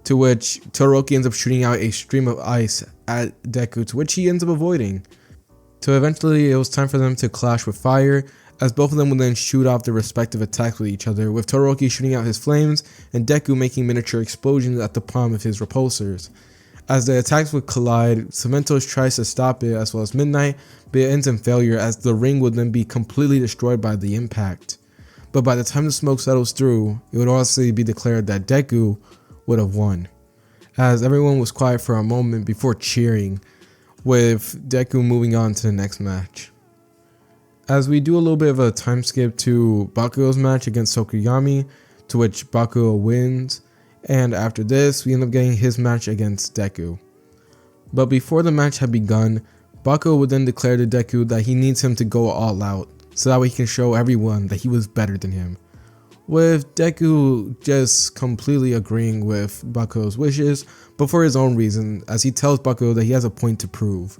to which Todoroki ends up shooting out a stream of ice at Deku, to which he ends up avoiding. So eventually it was time for them to clash with fire, as both of them would then shoot off their respective attacks with each other, with Todoroki shooting out his flames and Deku making miniature explosions at the palm of his repulsors. As the attacks would collide, Cementos tries to stop it as well as Midnight, but it ends in failure as the ring would then be completely destroyed by the impact. But by the time the smoke settles through, it would also be declared that Deku would have won, as everyone was quiet for a moment before cheering, with Deku moving on to the next match. As we do a little bit of a time skip to Bakugo's match against Tokuyami, to which Bakugo wins, and after this we end up getting his match against Deku. But before the match had begun, Bakugo would then declare to Deku that he needs him to go all out, so that way he can show everyone that he was better than him, with Deku just completely agreeing with Bakugo's wishes, but for his own reason, as he tells Bakugo that he has a point to prove.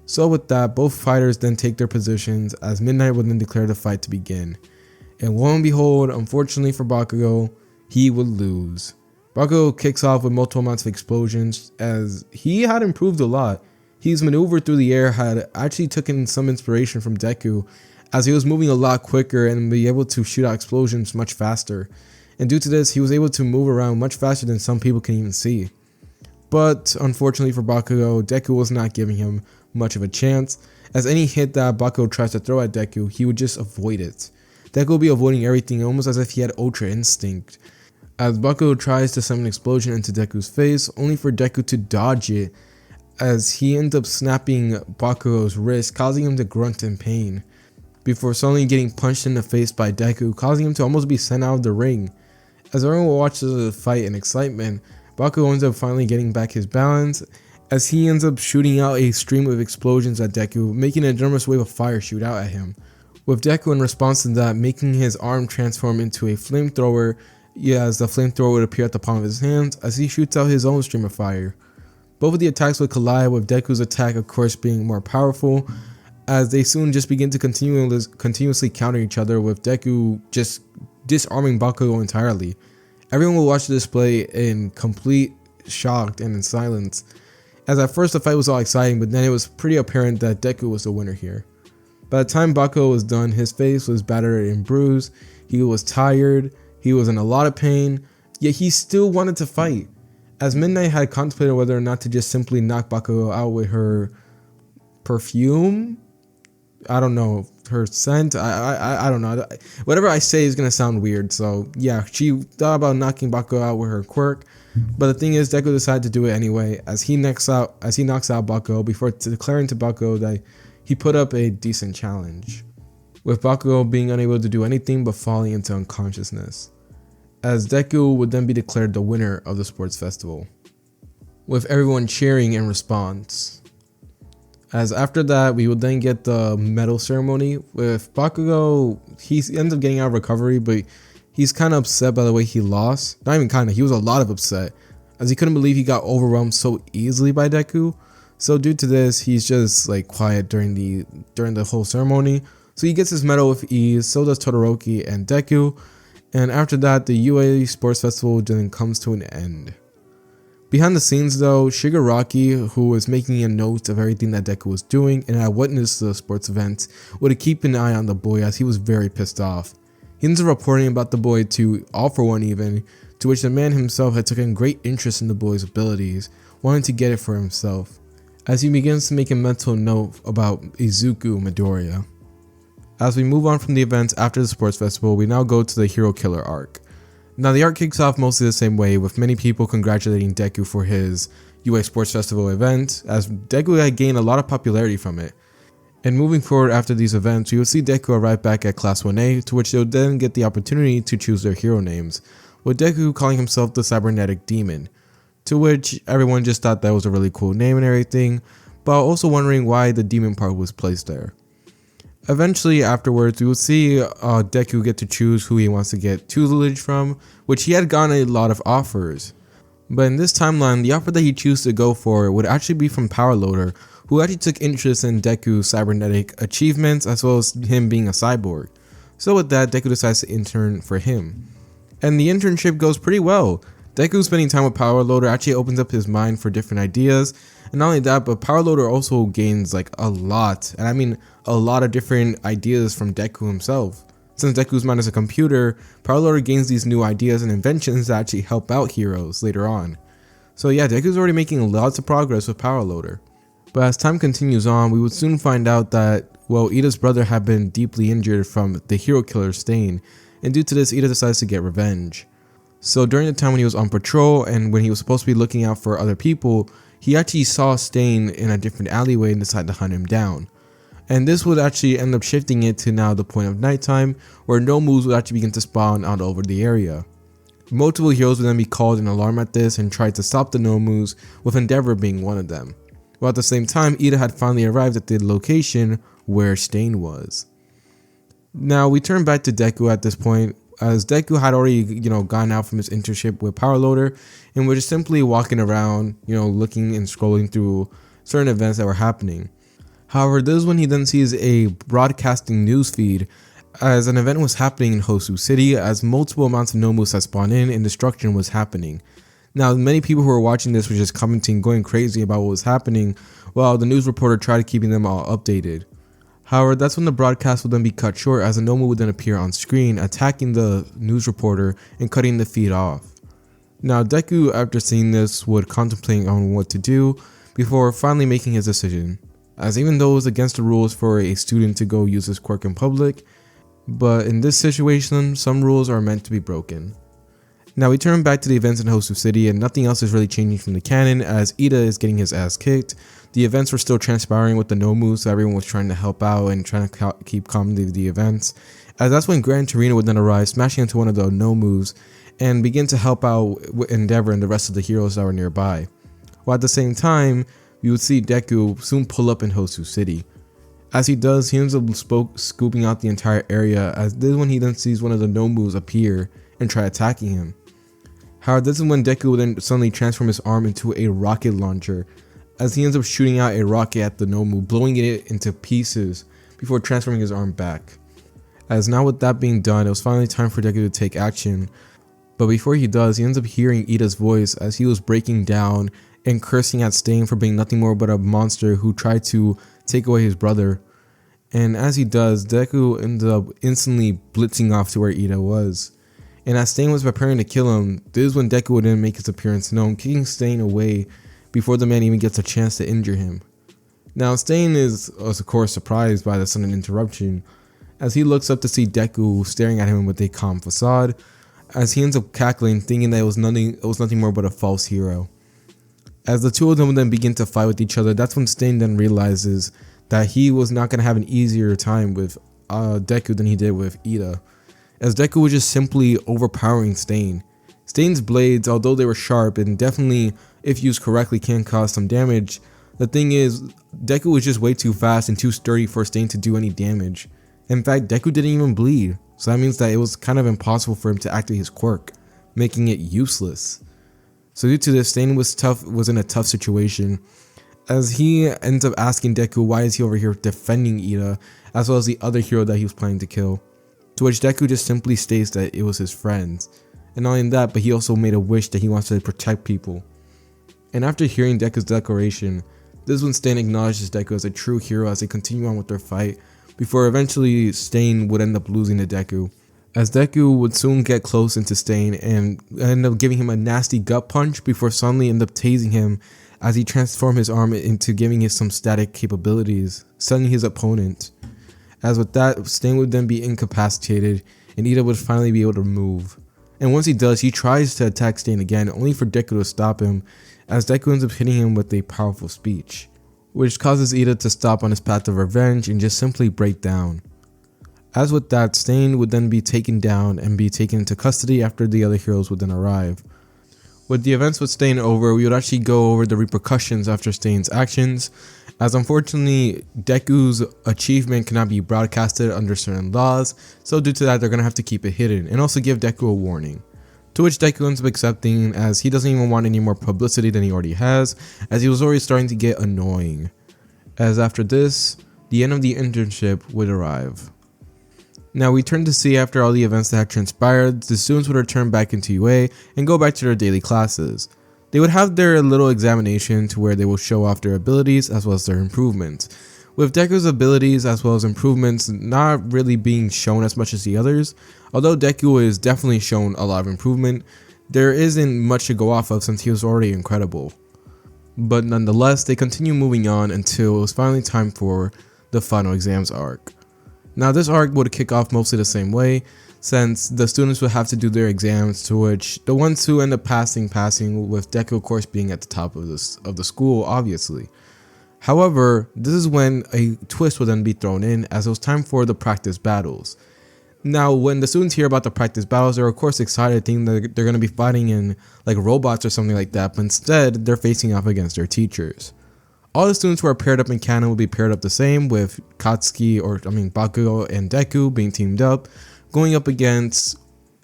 So with that, both fighters then take their positions as Midnight would then declare the fight to begin. And lo and behold, unfortunately for Bakugo, he would lose. Bakugo kicks off with multiple amounts of explosions as he had improved a lot. His maneuver through the air had actually taken some inspiration from Deku, as he was moving a lot quicker and be able to shoot out explosions much faster. And due to this, he was able to move around much faster than some people can even see. But unfortunately for Bakugo, Deku was not giving him much of a chance, as any hit that Bakugo tries to throw at Deku, he would just avoid it. Deku will be avoiding everything almost as if he had Ultra Instinct, as Bakugo tries to summon an explosion into Deku's face, only for Deku to dodge it, as he ends up snapping Bakugo's wrist, causing him to grunt in pain, before suddenly getting punched in the face by Deku, causing him to almost be sent out of the ring. As everyone watches the fight in excitement, Bakugo ends up finally getting back his balance, as he ends up shooting out a stream of explosions at Deku, making an enormous wave of fire shoot out at him, with Deku in response to that making his arm transform into a flamethrower, as the flamethrower would appear at the palm of his hands as he shoots out his own stream of fire. Both of the attacks would collide, with Deku's attack of course being more powerful, as they soon just begin to continuously counter each other, with Deku just disarming Bakugo entirely. Everyone will watch the display in complete shock and in silence, as at first the fight was all exciting, but then it was pretty apparent that Deku was the winner here. By the time Bakugo was done, his face was battered and bruised, he was tired, he was in a lot of pain, yet he still wanted to fight, as Midnight had contemplated whether or not to just simply knock Bakugo out with her perfume. I don't know, her scent, I don't know, whatever I say is gonna sound weird, so yeah, she thought about knocking Bakugo out with her quirk, but the thing is, Deku decided to do it anyway, as he knocks out Bakugo before declaring to Bakugo that he put up a decent challenge, with Bakugo being unable to do anything but falling into unconsciousness, as Deku would then be declared the winner of the sports festival, with everyone cheering in response. As after that, we would then get the medal ceremony with Bakugo. He ends up getting out of recovery, but he's kind of upset by the way he lost. Not even kind of, he was a lot of upset, as he couldn't believe he got overwhelmed so easily by Deku. So due to this, he's just like quiet during the whole ceremony. So he gets his medal with ease, so does Todoroki and Deku. And after that, the UA Sports Festival then comes to an end. Behind the scenes though, Shigaraki, who was making a note of everything that Deku was doing and had witnessed the sports event, would keep an eye on the boy as he was very pissed off. He ends up reporting about the boy to All For One even, to which the man himself had taken great interest in the boy's abilities, wanting to get it for himself, as he begins to make a mental note about Izuku Midoriya. As we move on from the events after the sports festival, we now go to the Hero Killer arc. Now the arc kicks off mostly the same way, with many people congratulating Deku for his UA Sports Festival event, as Deku had gained a lot of popularity from it. And moving forward after these events, we will see Deku arrive back at Class 1A, to which they will then get the opportunity to choose their hero names, with Deku calling himself the Cybernetic Demon, to which everyone just thought that was a really cool name and everything, but also wondering why the demon part was placed there. Eventually afterwards, we will see Deku get to choose who he wants to get tutelage from, which he had gotten a lot of offers. But in this timeline, the offer that he chose to go for would actually be from Power Loader, who actually took interest in Deku's cybernetic achievements as well as him being a cyborg. So with that, Deku decides to intern for him. And the internship goes pretty well. Deku spending time with Power Loader actually opens up his mind for different ideas, And not only that, but Power Loader also gains like a lot, and I mean a lot of different ideas from Deku himself. Since Deku's mind is a computer, Power Loader gains these new ideas and inventions that actually help out heroes later on. So yeah, Deku's already making lots of progress with Power Loader. But as time continues on, we would soon find out that, well, Ida's brother had been deeply injured from the hero killer Stain, and due to this, Ida decides to get revenge. So during the time when he was on patrol and when he was supposed to be looking out for other people, he actually saw Stain in a different alleyway and decided to hunt him down. And this would actually end up shifting it to now the point of nighttime, where Nomus would actually begin to spawn out over the area. Multiple heroes would then be called in alarm at this and tried to stop the Nomus, with Endeavor being one of them. While at the same time, Ida had finally arrived at the location where Stain was. Now we turn back to Deku at this point, as Deku had already, gone out from his internship with Power Loader and was just simply walking around, looking and scrolling through certain events that were happening. However, this is when he then sees a broadcasting news feed as an event was happening in Hosu City, as multiple amounts of Nomus had spawned in and destruction was happening. Now, many people who were watching this were just commenting, going crazy about what was happening, while the news reporter tried keeping them all updated. However, that's when the broadcast would then be cut short, as a Nomu would then appear on screen, attacking the news reporter and cutting the feed off. Now, Deku, after seeing this, would contemplate on what to do before finally making his decision, as even though it was against the rules for a student to go use his quirk in public, but in this situation, some rules are meant to be broken. Now we turn back to the events in Hosu City, and nothing else is really changing from the canon, as Ida is getting his ass kicked. The events were still transpiring with the Nomu, so everyone was trying to help out and trying to keep calm the events. As that's when Gran Torino would then arrive, smashing into one of the Nomus and begin to help out with Endeavor and the rest of the heroes that were nearby. While at the same time, we would see Deku soon pull up in Hosu City. As he does, he ends up scooping out the entire area, as this is when he then sees one of the Nomus appear and try attacking him. However, this is when Deku will then suddenly transform his arm into a rocket launcher, as he ends up shooting out a rocket at the Nomu, blowing it into pieces before transforming his arm back. As now with that being done, it was finally time for Deku to take action, but before he does, he ends up hearing Ida's voice as he was breaking down and cursing at Stain for being nothing more but a monster who tried to take away his brother. And as he does, Deku ends up instantly blitzing off to where Ida was. And as Stain was preparing to kill him, this is when Deku would then make his appearance known, kicking Stain away before the man even gets a chance to injure him. Now Stain is of course surprised by the sudden interruption, as he looks up to see Deku staring at him with a calm facade, as he ends up cackling, thinking that it was nothing more but a false hero. As the two of them then begin to fight with each other, that's when Stain then realizes that he was not going to have an easier time with Deku than he did with Ida, as Deku was just simply overpowering Stain. Stain's blades, although they were sharp and definitely, if used correctly, can cause some damage, the thing is, Deku was just way too fast and too sturdy for Stain to do any damage. In fact, Deku didn't even bleed, so that means that it was kind of impossible for him to activate his quirk, making it useless. So due to this, Stain was in a tough situation, as he ends up asking Deku why is he over here defending Ida, as well as the other hero that he was planning to kill. To which Deku just simply states that it was his friends. And not only that, but he also made a wish that he wants to protect people. And after hearing Deku's declaration, this is when Stain acknowledges Deku as a true hero as they continue on with their fight, before eventually Stain would end up losing to Deku. As Deku would soon get close into Stain and end up giving him a nasty gut punch before suddenly end up tasing him as he transformed his arm into giving him some static capabilities, stunning his opponent. As with that, Stain would then be incapacitated and Ida would finally be able to move. And once he does, he tries to attack Stain again, only for Deku to stop him, as Deku ends up hitting him with a powerful speech, which causes Ida to stop on his path of revenge and just simply break down. As with that, Stain would then be taken down and be taken into custody after the other heroes would then arrive. With the events with Stain over, we would actually go over the repercussions after Stain's actions, as unfortunately Deku's achievement cannot be broadcasted under certain laws, so due to that they're going to have to keep it hidden and also give Deku a warning. To which Deku ends up accepting, as he doesn't even want any more publicity than he already has, as he was already starting to get annoying. As after this, the end of the internship would arrive. Now we turn to see after all the events that had transpired, the students would return back into UA and go back to their daily classes. They would have their little examination to where they will show off their abilities as well as their improvements. With Deku's abilities as well as improvements not really being shown as much as the others, although Deku is definitely shown a lot of improvement, there isn't much to go off of since he was already incredible. But nonetheless, they continue moving on until it was finally time for the final exams arc. Now this arc would kick off mostly the same way, since the students would have to do their exams, to which the ones who end up passing, with Deku of course being at the top of the school, obviously. However, this is when a twist would then be thrown in, as it was time for the practice battles. Now, when the students hear about the practice battles, they're of course excited, thinking that they're going to be fighting in like robots or something like that, but instead they're facing off against their teachers. All the students who are paired up in canon will be paired up the same, with Bakugo and Deku being teamed up, going up against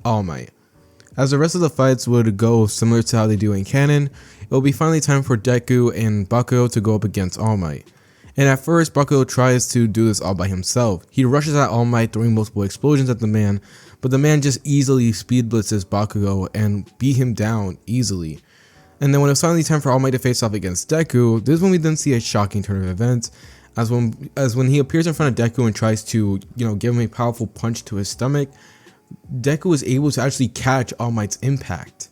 All Might. As the rest of the fights would go similar to how they do in canon, it will be finally time for Deku and Bakugo to go up against All Might. And at first, Bakugo tries to do this all by himself. He rushes at All Might, throwing multiple explosions at the man, but the man just easily speed blitzes Bakugo and beat him down easily. And then when it's finally time for All Might to face off against Deku, this is when we then see a shocking turn of events, as when he appears in front of Deku and tries to, give him a powerful punch to his stomach, Deku is able to actually catch All Might's impact.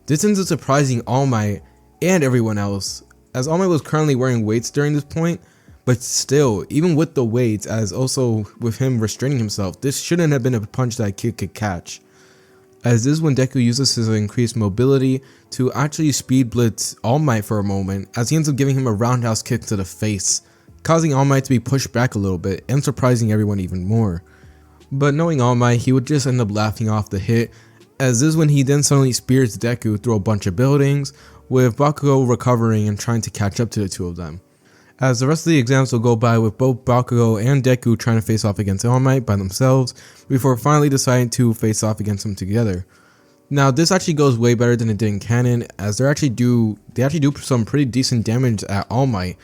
This ends up surprising All Might and everyone else, as All Might was currently wearing weights during this point, but still, even with the weights, as also with him restraining himself, this shouldn't have been a punch that a kid could catch. As this is when Deku uses his increased mobility to actually speed blitz All Might for a moment, as he ends up giving him a roundhouse kick to the face, causing All Might to be pushed back a little bit and surprising everyone even more. But knowing All Might, he would just end up laughing off the hit, as this is when he then suddenly spears Deku through a bunch of buildings, with Bakugo recovering and trying to catch up to the two of them. As the rest of the exams will go by with both Bakugo and Deku trying to face off against All Might by themselves, before finally deciding to face off against them together. Now this actually goes way better than it did in canon, as they actually do some pretty decent damage at All Might,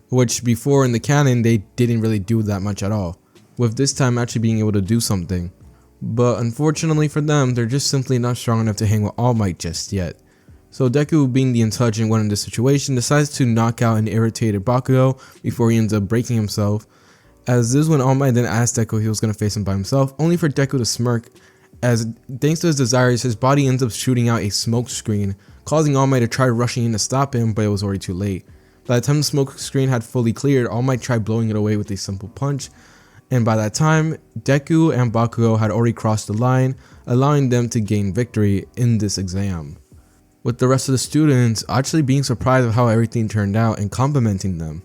which before in the canon they didn't really do that much at all, with this time actually being able to do something. But unfortunately for them, they're just simply not strong enough to hang with All Might just yet. So Deku, being the intelligent one in this situation, decides to knock out an irritated Bakugo before he ends up breaking himself, as this is when All Might then asked Deku if he was going to face him by himself, only for Deku to smirk, as thanks to his desires, his body ends up shooting out a smoke screen, causing All Might to try rushing in to stop him, but it was already too late. By the time the smoke screen had fully cleared, All Might tried blowing it away with a simple punch, and by that time, Deku and Bakugo had already crossed the line, allowing them to gain victory in this exam, with the rest of the students actually being surprised of how everything turned out and complimenting them.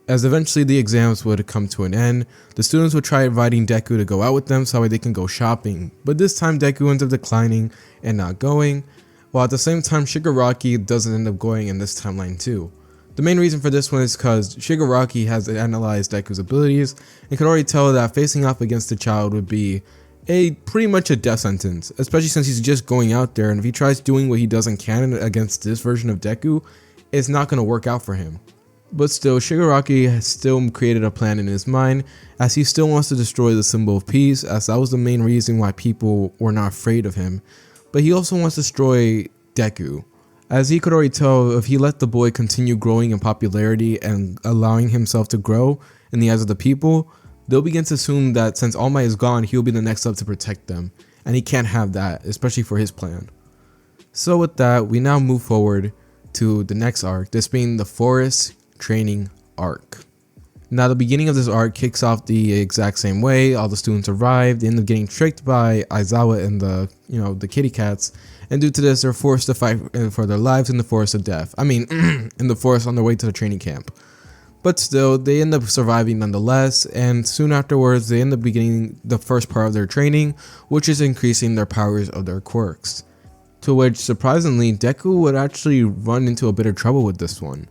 As eventually the exams would come to an end, the students would try inviting Deku to go out with them so that way they can go shopping, but this time Deku ends up declining and not going, while at the same time Shigaraki doesn't end up going in this timeline too. The main reason for this one is because Shigaraki has analyzed Deku's abilities and could already tell that facing off against the child would be pretty much a death sentence, especially since he's just going out there, and if he tries doing what he does in canon against this version of Deku, it's not going to work out for him. But still, Shigaraki has still created a plan in his mind, as he still wants to destroy the symbol of peace, as that was the main reason why people were not afraid of him. But he also wants to destroy Deku, as he could already tell if he let the boy continue growing in popularity and allowing himself to grow in the eyes of the people, they'll begin to assume that since All Might is gone, he'll be the next up to protect them, and he can't have that, especially for his plan. So with that, we now move forward to the next arc, this being the Forest Training arc. Now the beginning of this arc kicks off the exact same way. All the students arrive, they end up getting tricked by Aizawa and the kitty cats, and due to this they're forced to fight for their lives in the forest of death. In the forest on their way to the training camp. But still, they end up surviving nonetheless, and soon afterwards they end up beginning the first part of their training, which is increasing their powers of their quirks. To which, surprisingly, Deku would actually run into a bit of trouble with this one,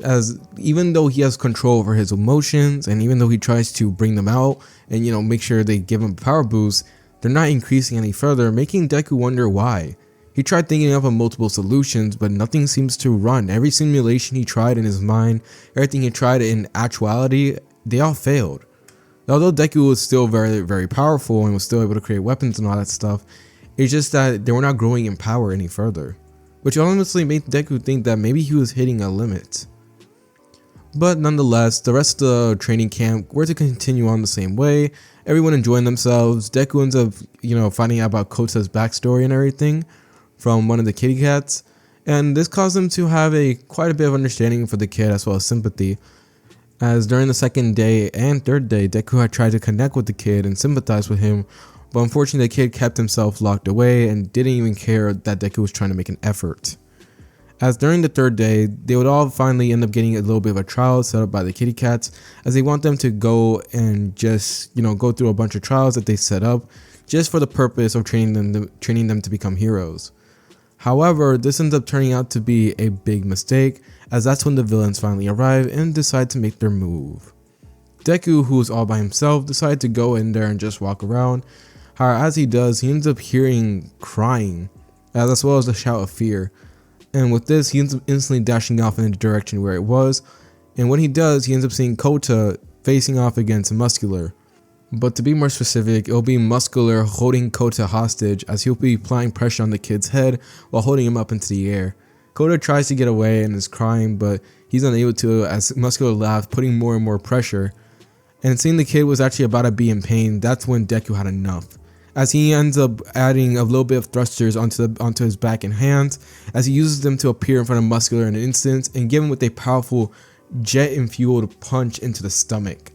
as even though he has control over his emotions, and even though he tries to bring them out and make sure they give him a power boost, they're not increasing any further, making Deku wonder why. He tried thinking of multiple solutions, but nothing seems to run. Every simulation he tried in his mind, everything he tried in actuality, they all failed. Although Deku was still very, very powerful and was still able to create weapons and all that stuff, it's just that they were not growing in power any further. which honestly made Deku think that maybe he was hitting a limit. But nonetheless, the rest of the training camp were to continue on the same way, everyone enjoying themselves. Deku ends up, finding out about Kota's backstory and everything from one of the kitty cats, and this caused him to have quite a bit of understanding for the kid as well as sympathy, as during the second day and third day, Deku had tried to connect with the kid and sympathize with him, but unfortunately the kid kept himself locked away and didn't even care that Deku was trying to make an effort. As during the third day, they would all finally end up getting a little bit of a trial set up by the kitty cats, as they want them to go and just, go through a bunch of trials that they set up just for the purpose of training them to become heroes. However, this ends up turning out to be a big mistake, as that's when the villains finally arrive and decide to make their move. Deku, who is all by himself, decided to go in there and just walk around. However, as he does, he ends up hearing crying, as well as a shout of fear. And with this, he ends up instantly dashing off in the direction where it was, and when he does, he ends up seeing Kota facing off against Muscular. But to be more specific, it'll be Muscular holding Kota hostage, as he'll be applying pressure on the kid's head while holding him up into the air. Kota tries to get away and is crying, but he's unable to, as Muscular laughs, putting more and more pressure. And seeing the kid was actually about to be in pain, that's when Deku had enough, as he ends up adding a little bit of thrusters onto his back and hands, as he uses them to appear in front of Muscular in an instant and give him with a powerful jet-fueled punch into the stomach.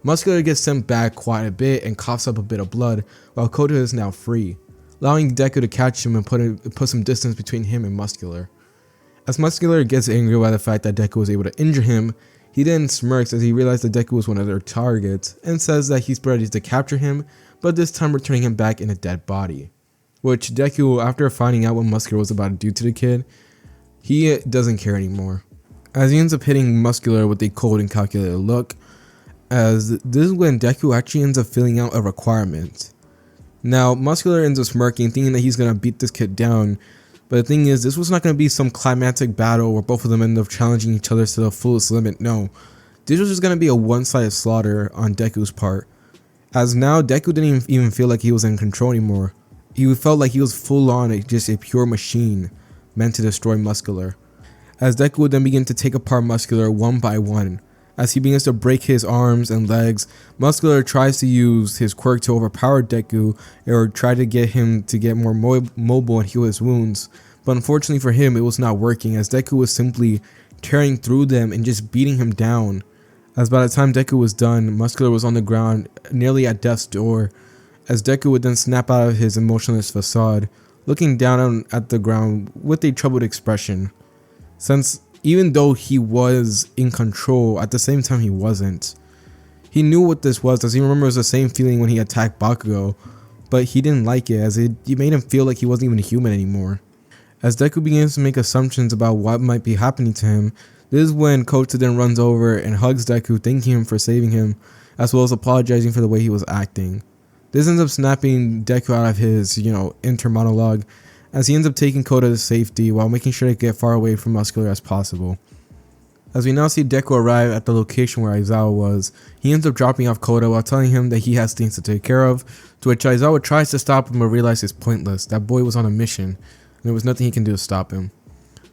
Muscular gets sent back quite a bit and coughs up a bit of blood, while Kota is now free, allowing Deku to catch him and put some distance between him and Muscular. As Muscular gets angry by the fact that Deku was able to injure him, he then smirks as he realizes that Deku was one of their targets and says that he's ready to capture him, but this time returning him back in a dead body. Which Deku, after finding out what Muscular was about to do to the kid, he doesn't care anymore, as he ends up hitting Muscular with a cold and calculated look, as this is when Deku actually ends up filling out a requirement. Now, Muscular ends up smirking, thinking that he's going to beat this kid down, but the thing is, this was not going to be some climactic battle where both of them end up challenging each other to the fullest limit. No, this was just going to be a one-sided slaughter on Deku's part, as now Deku didn't even feel like he was in control anymore. He felt like he was full on just a pure machine meant to destroy Muscular, as Deku would then begin to take apart Muscular one by one. As he begins to break his arms and legs, Muscular tries to use his quirk to overpower Deku or try to get him to get more mobile and heal his wounds, but unfortunately for him it was not working, as Deku was simply tearing through them and just beating him down. As by the time Deku was done, Muscular was on the ground nearly at death's door, as Deku would then snap out of his emotionless facade, looking down at the ground with a troubled expression, since even though he was in control, at the same time he wasn't. He knew what this was, as he remembers the same feeling when he attacked Bakugo, but he didn't like it, as it made him feel like he wasn't even human anymore. As Deku begins to make assumptions about what might be happening to him, this is when Kota then runs over and hugs Deku, thanking him for saving him, as well as apologizing for the way he was acting. This ends up snapping Deku out of his, inner monologue, as he ends up taking Kota to safety while making sure to get far away from Muscular as possible. As we now see Deku arrive at the location where Aizawa was, he ends up dropping off Kota while telling him that he has things to take care of, to which Aizawa tries to stop him but realizes it's pointless. That boy was on a mission, and there was nothing he can do to stop him.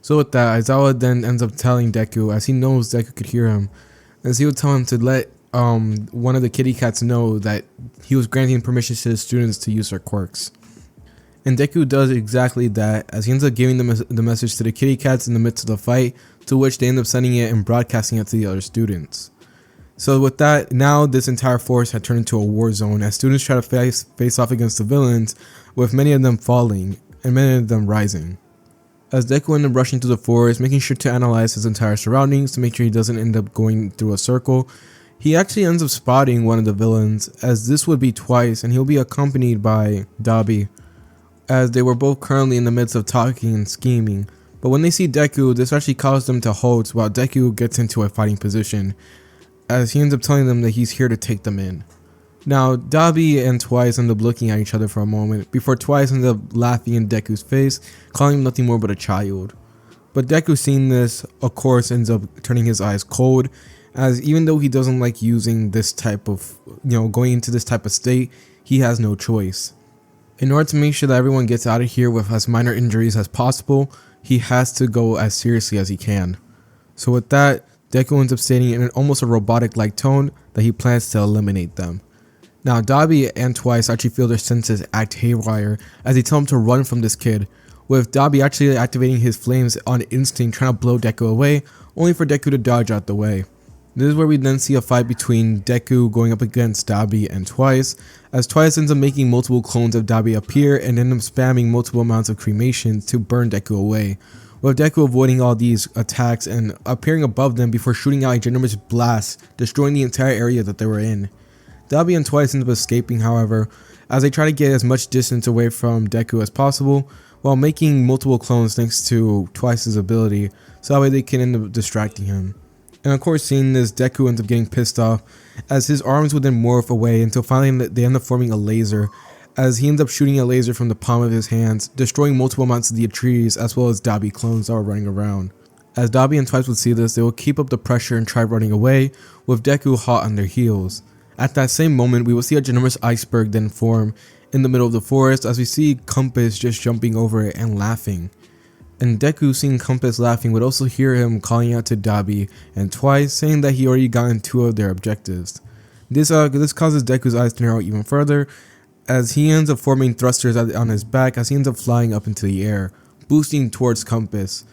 So with that, Aizawa then ends up telling Deku, as he knows Deku could hear him, as he would tell him to let one of the kitty cats know that he was granting permission to the students to use their quirks. And Deku does exactly that, as he ends up giving the message to the kitty cats in the midst of the fight, to which they end up sending it and broadcasting it to the other students. So with that, now this entire forest had turned into a war zone, as students try to face off against the villains, with many of them falling and many of them rising. As Deku ends up rushing through the forest, making sure to analyze his entire surroundings to make sure he doesn't end up going through a circle, he actually ends up spotting one of the villains, as this would be Twice, and he'll be accompanied by Dabi, as they were both currently in the midst of talking and scheming. But when they see Deku, this actually causes them to halt while Deku gets into a fighting position, as he ends up telling them that he's here to take them in. Now, Dabi and Twice end up looking at each other for a moment, before Twice ends up laughing in Deku's face, calling him nothing more but a child. But Deku, seeing this, of course ends up turning his eyes cold, as even though he doesn't like using this type of, going into this type of state, he has no choice. In order to make sure that everyone gets out of here with as minor injuries as possible, he has to go as seriously as he can. So with that, Deku ends up stating in almost a robotic-like tone that he plans to eliminate them. Now Dabi and Twice actually feel their senses act haywire as they tell him to run from this kid, with Dabi actually activating his flames on instinct trying to blow Deku away, only for Deku to dodge out the way. This is where we then see a fight between Deku going up against Dabi and Twice, as Twice ends up making multiple clones of Dabi appear and end up spamming multiple amounts of cremation to burn Deku away, with Deku avoiding all these attacks and appearing above them before shooting out a ginormous blast, destroying the entire area that they were in. Dabi and Twice end up escaping, however, as they try to get as much distance away from Deku as possible, while making multiple clones thanks to Twice's ability, so that way they can end up distracting him. And of course, seeing this, Deku ends up getting pissed off, as his arms would then morph away until finally they end up forming a laser, as he ends up shooting a laser from the palm of his hands, destroying multiple amounts of the trees as well as Dabi clones that were running around. As Dabi and Twice would see this, they will keep up the pressure and try running away, with Deku hot on their heels. At that same moment, we will see a ginormous iceberg then form in the middle of the forest, as we see Compass just jumping over it and laughing. And Deku, seeing Compass laughing, would also hear him calling out to Dabi and Twice, saying that he already gotten 2 of their objectives. This causes Deku's eyes to narrow even further, as he ends up forming thrusters on his back as he ends up flying up into the air, boosting towards Compass.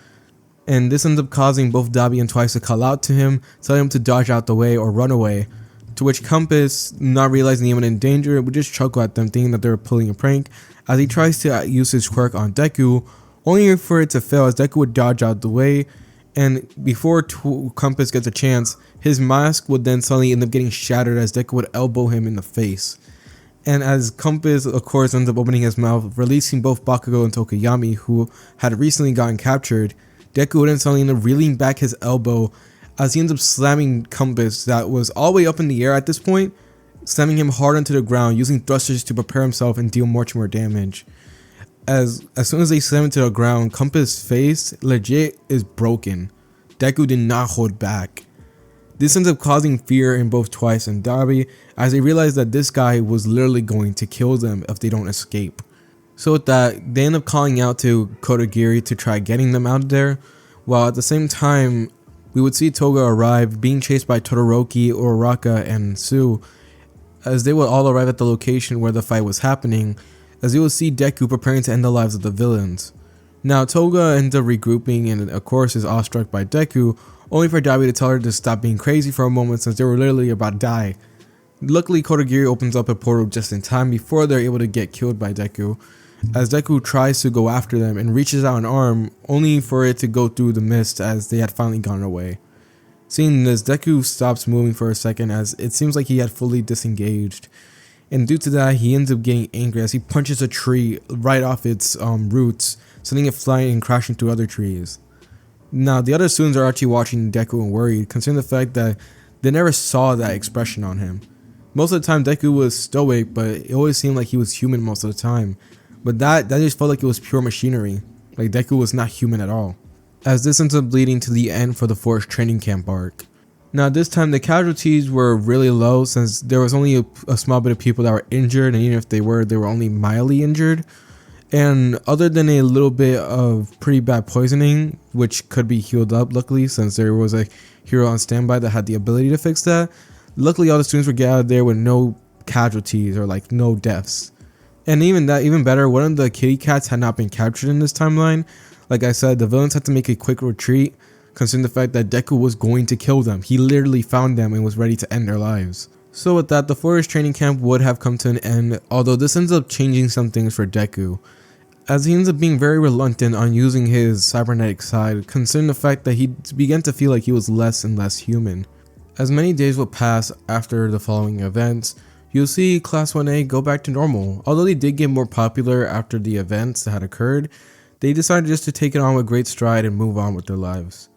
And this ends up causing both Dabi and Twice to call out to him, telling him to dodge out the way or run away, to which Compass, not realizing the imminent danger, would just chuckle at them, thinking that they were pulling a prank, as he tries to use his quirk on Deku, only for it to fail as Deku would dodge out the way, and before Compass gets a chance, his mask would then suddenly end up getting shattered as Deku would elbow him in the face. And as Compass, of course, ends up opening his mouth, releasing both Bakugo and Tokoyami, who had recently gotten captured, Deku would then suddenly end up reeling back his elbow as he ends up slamming Compass, that was all the way up in the air at this point, slamming him hard onto the ground, using thrusters to prepare himself and deal much more damage. As soon as they slam him to the ground, Compass' face legit is broken. Deku did not hold back. This ends up causing fear in both Twice and Dabi, as they realize that this guy was literally going to kill them if they don't escape. So with that, they end up calling out to Kodagiri to try getting them out of there, while at the same time, we would see Toga arrive, being chased by Todoroki, Uraraka, and Sue, as they would all arrive at the location where the fight was happening, as you will see Deku preparing to end the lives of the villains. Now Toga ends up regrouping and of course is awestruck by Deku, only for Dabi to tell her to stop being crazy for a moment since they were literally about to die. Luckily, Kodagiri opens up a portal just in time before they're able to get killed by Deku, as Deku tries to go after them and reaches out an arm, only for it to go through the mist as they had finally gone away. Seeing this, Deku stops moving for a second as it seems like he had fully disengaged, and due to that, he ends up getting angry as he punches a tree right off its roots, sending it flying and crashing through other trees. Now, the other students are actually watching Deku and worried, considering the fact that they never saw that expression on him. Most of the time, Deku was stoic, but it always seemed like he was human most of the time. But that just felt like it was pure machinery, like Deku was not human at all. As this ends up leading to the end for the Forest Training Camp arc. Now this time the casualties were really low since there was only a small bit of people that were injured, and even if they were only mildly injured. And other than a little bit of pretty bad poisoning, which could be healed up luckily since there was a hero on standby that had the ability to fix that, luckily all the students were gathered there with no casualties or like no deaths. And even better, one of the kitty cats had not been captured in this timeline. Like I said, the villains had to make a quick retreat, considering the fact that Deku was going to kill them. He literally found them and was ready to end their lives. So with that, the Forest Training Camp would have come to an end, although this ends up changing some things for Deku, as he ends up being very reluctant on using his cybernetic side, considering the fact that he began to feel like he was less and less human. As many days would pass after the following events, you'll see Class 1A go back to normal. Although they did get more popular after the events that had occurred, they decided just to take it on with great stride and move on with their lives.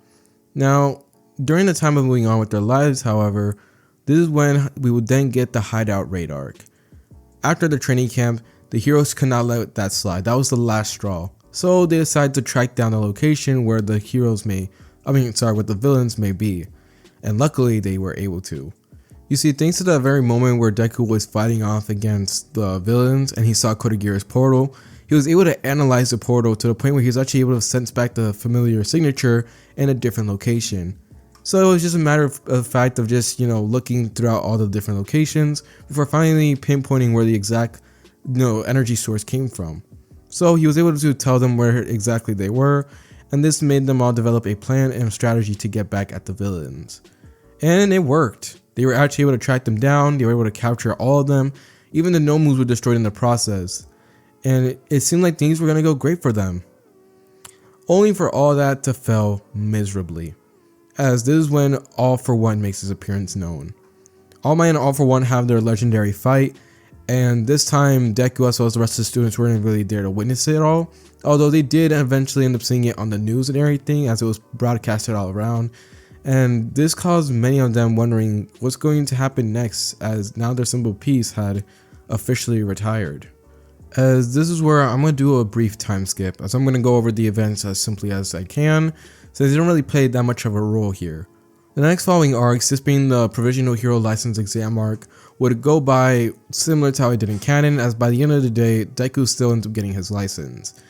Now, during the time of moving on with their lives, however, this is when we would then get the Hideout raid arc. After the training camp, the heroes could not let that slide. That was the last straw. So they decided to track down the location where the villains may be. And luckily they were able to. You see, thanks to that very moment where Deku was fighting off against the villains and he saw Kodagira's portal, he was able to analyze the portal to the point where he was actually able to sense back the familiar signature in a different location. So it was just a matter of fact of just, looking throughout all the different locations before finally pinpointing where the exact, energy source came from. So he was able to tell them where exactly they were, and this made them all develop a plan and strategy to get back at the villains. And it worked. They were actually able to track them down, they were able to capture all of them, even the Nomus were destroyed in the process. And it seemed like things were going to go great for them. Only for all that to fail miserably, as this is when All For One makes his appearance known. All Might and All For One have their legendary fight, and this time Deku as well as the rest of the students weren't really there to witness it all, although they did eventually end up seeing it on the news and everything as it was broadcasted all around, and this caused many of them wondering what's going to happen next, as now their symbol piece had officially retired. As this is where I'm going to do a brief time skip, as I'm going to go over the events as simply as I can, since they don't really play that much of a role here. The next following arcs, this being the Provisional Hero License exam arc, would go by similar to how it did in canon, as by the end of the day, Deku still ends up getting his license.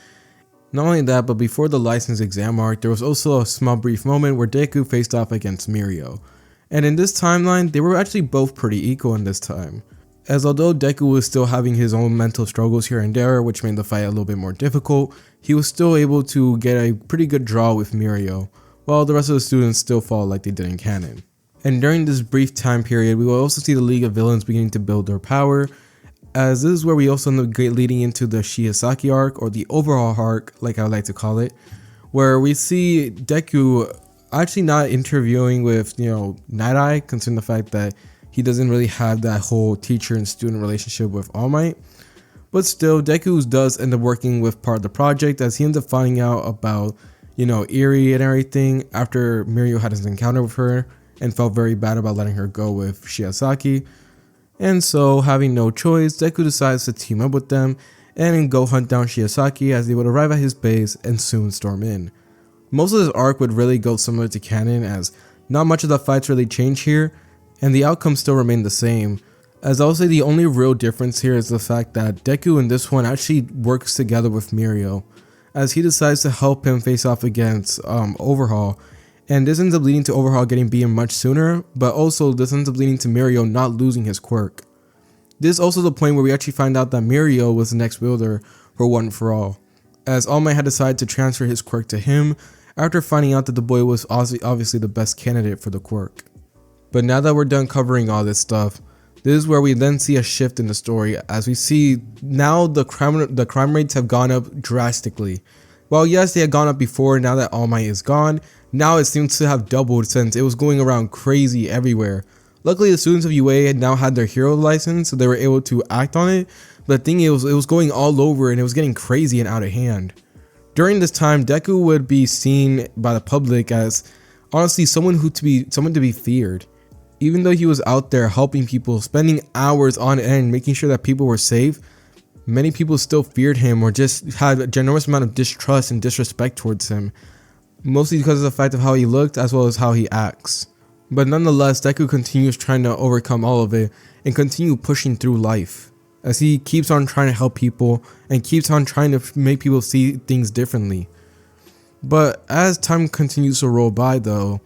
Not only that, but before the license exam arc, there was also a small brief moment where Deku faced off against Mirio. And in this timeline, they were actually both pretty equal in this time, as although Deku was still having his own mental struggles here and there, which made the fight a little bit more difficult, he was still able to get a pretty good draw with Mirio, while the rest of the students still fall like they did in canon. And during this brief time period, we will also see the League of Villains beginning to build their power, as this is where we also end up leading into the Shigaraki arc, or the Overhaul arc, like I like to call it, where we see Deku actually not interviewing with, Night Eye, considering the fact that he doesn't really have that whole teacher and student relationship with All Might. But still, Deku does end up working with part of the project, as he ends up finding out about, Eri and everything after Mirio had his encounter with her and felt very bad about letting her go with Shigaraki. And so, having no choice, Deku decides to team up with them and go hunt down Shigaraki, as they would arrive at his base and soon storm in. Most of this arc would really go similar to canon, as not much of the fights really change here, and the outcome still remained the same, as I'll say the only real difference here is the fact that Deku in this one actually works together with Mirio, as he decides to help him face off against Overhaul, and this ends up leading to Overhaul getting beaten much sooner, but also this ends up leading to Mirio not losing his quirk. This is also the point where we actually find out that Mirio was the next wielder for One For All, as All Might had decided to transfer his quirk to him after finding out that the boy was obviously the best candidate for the quirk. But now that we're done covering all this stuff, this is where we then see a shift in the story, as we see now the crime rates have gone up drastically. While yes, they had gone up before, now that All Might is gone, now it seems to have doubled since it was going around crazy everywhere. Luckily, the students of UA had now had their hero license, so they were able to act on it, but the thing is, it was going all over and it was getting crazy and out of hand. During this time, Deku would be seen by the public as honestly someone to be feared. Even though he was out there helping people, spending hours on end making sure that people were safe, many people still feared him or just had a ginormous amount of distrust and disrespect towards him, mostly because of the fact of how he looked as well as how he acts. But nonetheless, Deku continues trying to overcome all of it and continue pushing through life, as he keeps on trying to help people and keeps on trying to make people see things differently. But as time continues to roll by though,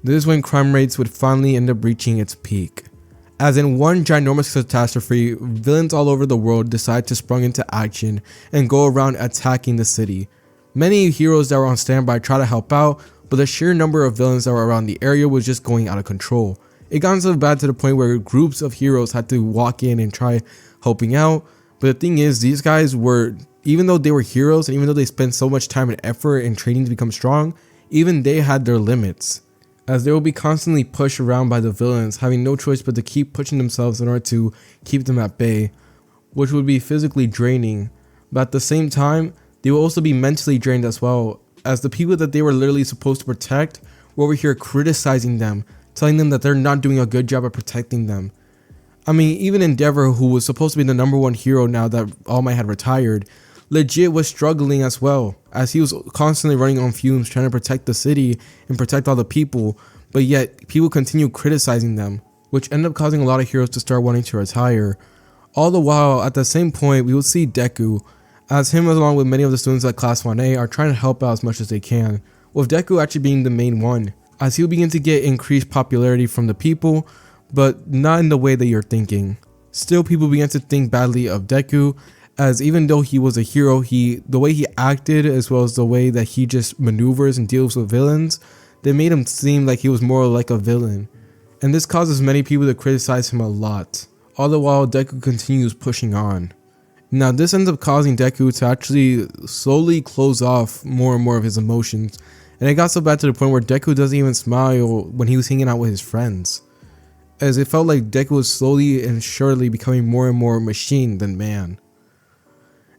this is when crime rates would finally end up reaching its peak. As in one ginormous catastrophe, villains all over the world decide to spring into action and go around attacking the city. Many heroes that were on standby try to help out, but the sheer number of villains that were around the area was just going out of control. It got so bad to the point where groups of heroes had to walk in and try helping out. But the thing is, these guys were, even though they were heroes and even though they spent so much time and effort in training to become strong, even they had their limits, as they will be constantly pushed around by the villains, having no choice but to keep pushing themselves in order to keep them at bay, which would be physically draining. But at the same time, they will also be mentally drained as well, as the people that they were literally supposed to protect were over here criticizing them, telling them that they're not doing a good job of protecting them. I mean, even Endeavor, who was supposed to be the #1 hero now that All Might had retired, legit was struggling as well, as he was constantly running on fumes trying to protect the city and protect all the people, but yet people continue criticizing them, which ended up causing a lot of heroes to start wanting to retire. All the while, at the same point, we will see Deku, as him along with many of the students at Class 1A are trying to help out as much as they can, with Deku actually being the main one, as he'll begin to get increased popularity from the people, but not in the way that you're thinking. Still, people began to think badly of Deku, as even though he was a hero, the way he acted as well as the way that he just maneuvers and deals with villains, they made him seem like he was more like a villain. And this causes many people to criticize him a lot, all the while Deku continues pushing on. Now this ends up causing Deku to actually slowly close off more and more of his emotions, and it got so bad to the point where Deku doesn't even smile when he was hanging out with his friends, as it felt like Deku was slowly and surely becoming more and more machine than man.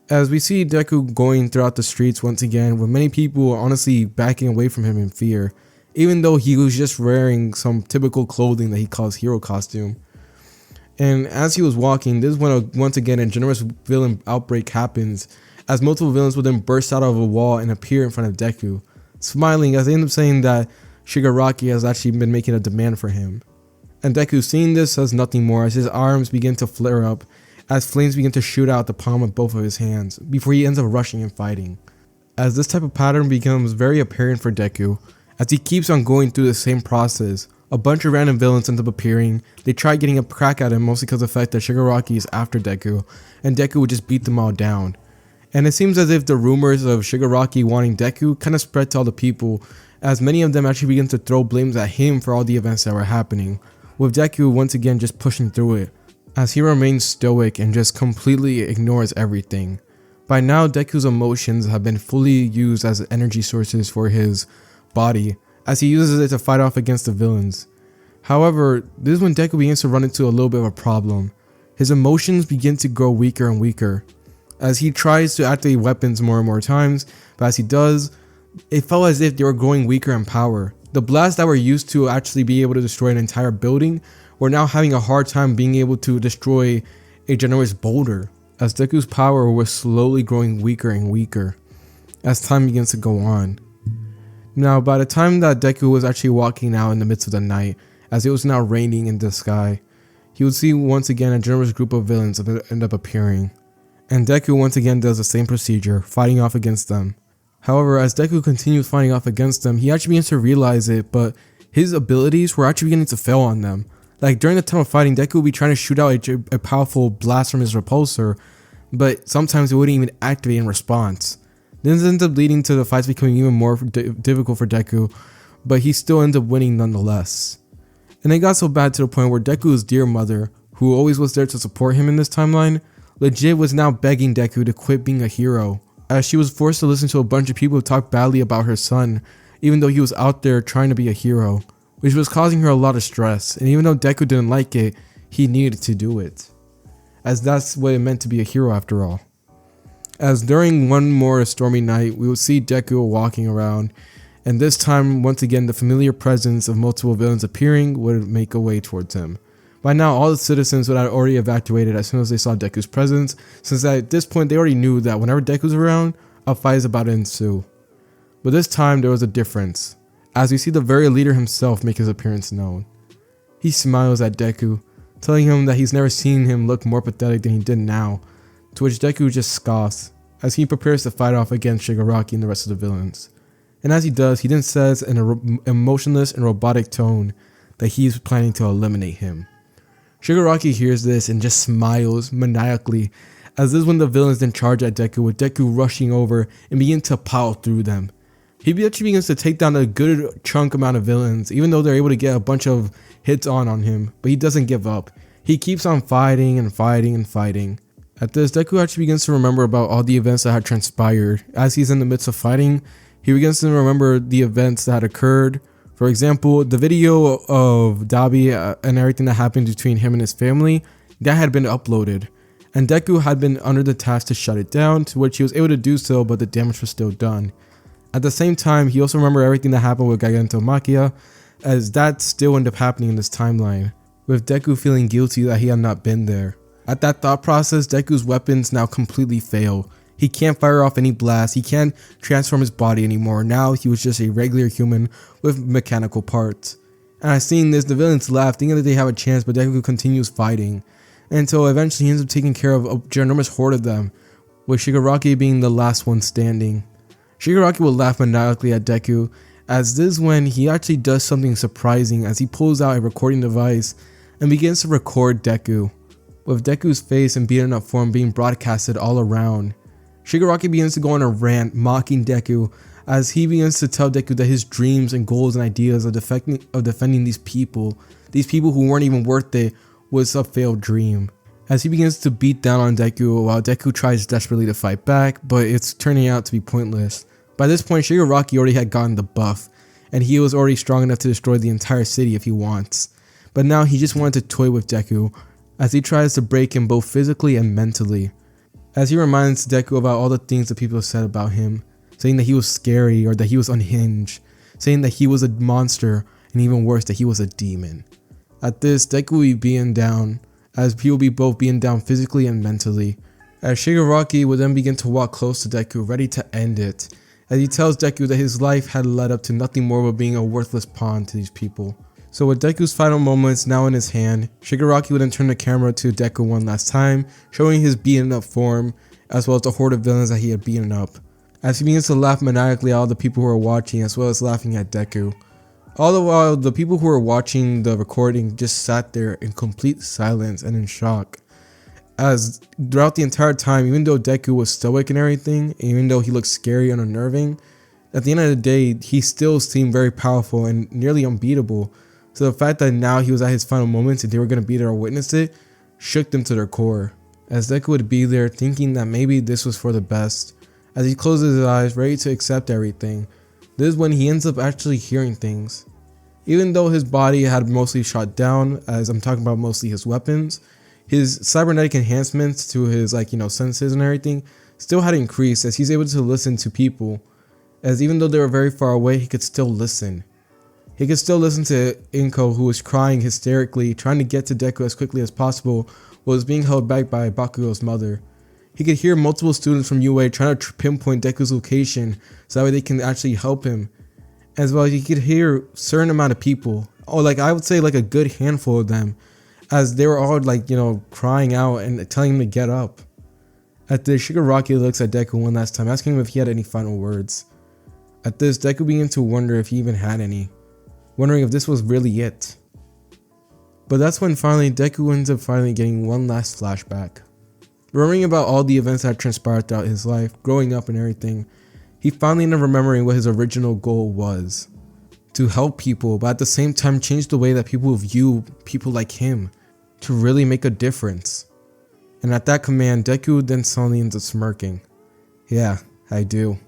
As we see Deku going throughout the streets once again, with many people honestly backing away from him in fear, even though he was just wearing some typical clothing that he calls hero costume. And as he was walking, this is when once again a generous villain outbreak happens, as multiple villains will then burst out of a wall and appear in front of Deku, smiling as they end up saying that Shigaraki has actually been making a demand for him. And Deku, seeing this, says nothing more as his arms begin to flare up as flames begin to shoot out the palm of both of his hands before he ends up rushing and fighting. As this type of pattern becomes very apparent for Deku, as he keeps on going through the same process, a bunch of random villains end up appearing. They try getting a crack at him mostly because of the fact that Shigaraki is after Deku, and Deku would just beat them all down. And it seems as if the rumors of Shigaraki wanting Deku kind of spread to all the people, as many of them actually begin to throw blames at him for all the events that were happening, with Deku once again just pushing through it, as he remains stoic and just completely ignores everything. By now, Deku's emotions have been fully used as energy sources for his body, as he uses it to fight off against the villains. However, this is when Deku begins to run into a little bit of a problem. His emotions begin to grow weaker and weaker, as he tries to activate weapons more and more times, but as he does, it felt as if they were growing weaker in power. The blasts that were used to actually be able to destroy an entire building were now having a hard time being able to destroy a generous boulder, as Deku's power was slowly growing weaker and weaker as time begins to go on. Now, by the time that Deku was actually walking out in the midst of the night, as it was now raining in the sky, he would see once again a generous group of villains end up appearing. And Deku once again does the same procedure, fighting off against them. However, as Deku continues fighting off against them, he actually begins to realize it, but his abilities were actually beginning to fail on them. Like during the time of fighting, Deku would be trying to shoot out a powerful blast from his repulsor, but sometimes it wouldn't even activate in response. This ends up leading to the fights becoming even more difficult for Deku, but he still ends up winning nonetheless. And it got so bad to the point where Deku's dear mother, who always was there to support him in this timeline, legit was now begging Deku to quit being a hero, as she was forced to listen to a bunch of people talk badly about her son, even though he was out there trying to be a hero, which was causing her a lot of stress. And even though Deku didn't like it, he needed to do it, as that's what it meant to be a hero after all. As during one more stormy night, we would see Deku walking around, and this time, once again, the familiar presence of multiple villains appearing would make a way towards him. By now, all the citizens would have already evacuated as soon as they saw Deku's presence, since at this point they already knew that whenever Deku's around, a fight is about to ensue. But this time, there was a difference, as we see the very leader himself make his appearance known. He smiles at Deku, telling him that he's never seen him look more pathetic than he did now, to which Deku just scoffs, as he prepares to fight off against Shigaraki and the rest of the villains. And as he does, he then says in an emotionless and robotic tone that he's planning to eliminate him. Shigaraki hears this and just smiles maniacally, as this is when the villains then charge at Deku, with Deku rushing over and begin to pile through them. He actually begins to take down a good chunk amount of villains, even though they're able to get a bunch of hits on him, but he doesn't give up. He keeps on fighting and fighting and fighting. At this, Deku actually begins to remember about all the events that had transpired. As he's in the midst of fighting, he begins to remember the events that had occurred. For example, the video of Dabi and everything that happened between him and his family, that had been uploaded. And Deku had been under the task to shut it down, to which he was able to do so, but the damage was still done. At the same time, he also remembered everything that happened with Gigantomachia, as that still ended up happening in this timeline, with Deku feeling guilty that he had not been there. At that thought process, Deku's weapons now completely fail. He can't fire off any blasts, he can't transform his body anymore. Now he was just a regular human with mechanical parts. And as seeing this, the villains laugh, thinking that they have a chance, but Deku continues fighting, until eventually he ends up taking care of a ginormous horde of them, with Shigaraki being the last one standing. Shigaraki will laugh maniacally at Deku, as this is when he actually does something surprising as he pulls out a recording device and begins to record Deku, with Deku's face and beaten up form being broadcasted all around. Shigaraki begins to go on a rant mocking Deku as he begins to tell Deku that his dreams and goals and ideas of defending these people who weren't even worth it, was a failed dream. As he begins to beat down on Deku while Deku tries desperately to fight back, but it's turning out to be pointless. By this point, Shigaraki already had gotten the buff, and he was already strong enough to destroy the entire city if he wants. But now he just wanted to toy with Deku, as he tries to break him both physically and mentally. As he reminds Deku about all the things that people have said about him, saying that he was scary or that he was unhinged, saying that he was a monster, and even worse, that he was a demon. At this, Deku will be beaten down, as he will be both beaten down physically and mentally, as Shigaraki will then begin to walk close to Deku, ready to end it, as he tells Deku that his life had led up to nothing more but being a worthless pawn to these people. So with Deku's final moments now in his hand, Shigaraki would then turn the camera to Deku one last time, showing his beaten up form, as well as the horde of villains that he had beaten up, as he begins to laugh maniacally at all the people who are watching, as well as laughing at Deku. All the while, the people who were watching the recording just sat there in complete silence and in shock, as throughout the entire time, even though Deku was stoic and everything, and even though he looked scary and unnerving, at the end of the day, he still seemed very powerful and nearly unbeatable. So the fact that now he was at his final moments and they were going to be there or witness it, shook them to their core, as Deku would be there thinking that maybe this was for the best. As he closes his eyes, ready to accept everything, this is when he ends up actually hearing things. Even though his body had mostly shot down, as I'm talking about mostly his weapons, his cybernetic enhancements to his senses and everything still had increased, as he's able to listen to people, as even though they were very far away, he could still listen. He could still listen to Inko, who was crying hysterically, trying to get to Deku as quickly as possible, while was being held back by Bakugo's mother. He could hear multiple students from UA trying to pinpoint Deku's location so that way they can actually help him. As well, he could hear a certain amount of people, I would say a good handful of them, as they were all crying out and telling him to get up. At this, Shigaraki looks at Deku one last time, asking him if he had any final words. At this, Deku began to wonder if he even had any, wondering if this was really it. But that's when finally Deku ends up getting one last flashback. Remembering about all the events that had transpired throughout his life, growing up and everything, he finally ended up remembering what his original goal was. To help people, but at the same time change the way that people view people like him, to really make a difference. And at that command, Deku then suddenly ends up smirking. Yeah, I do.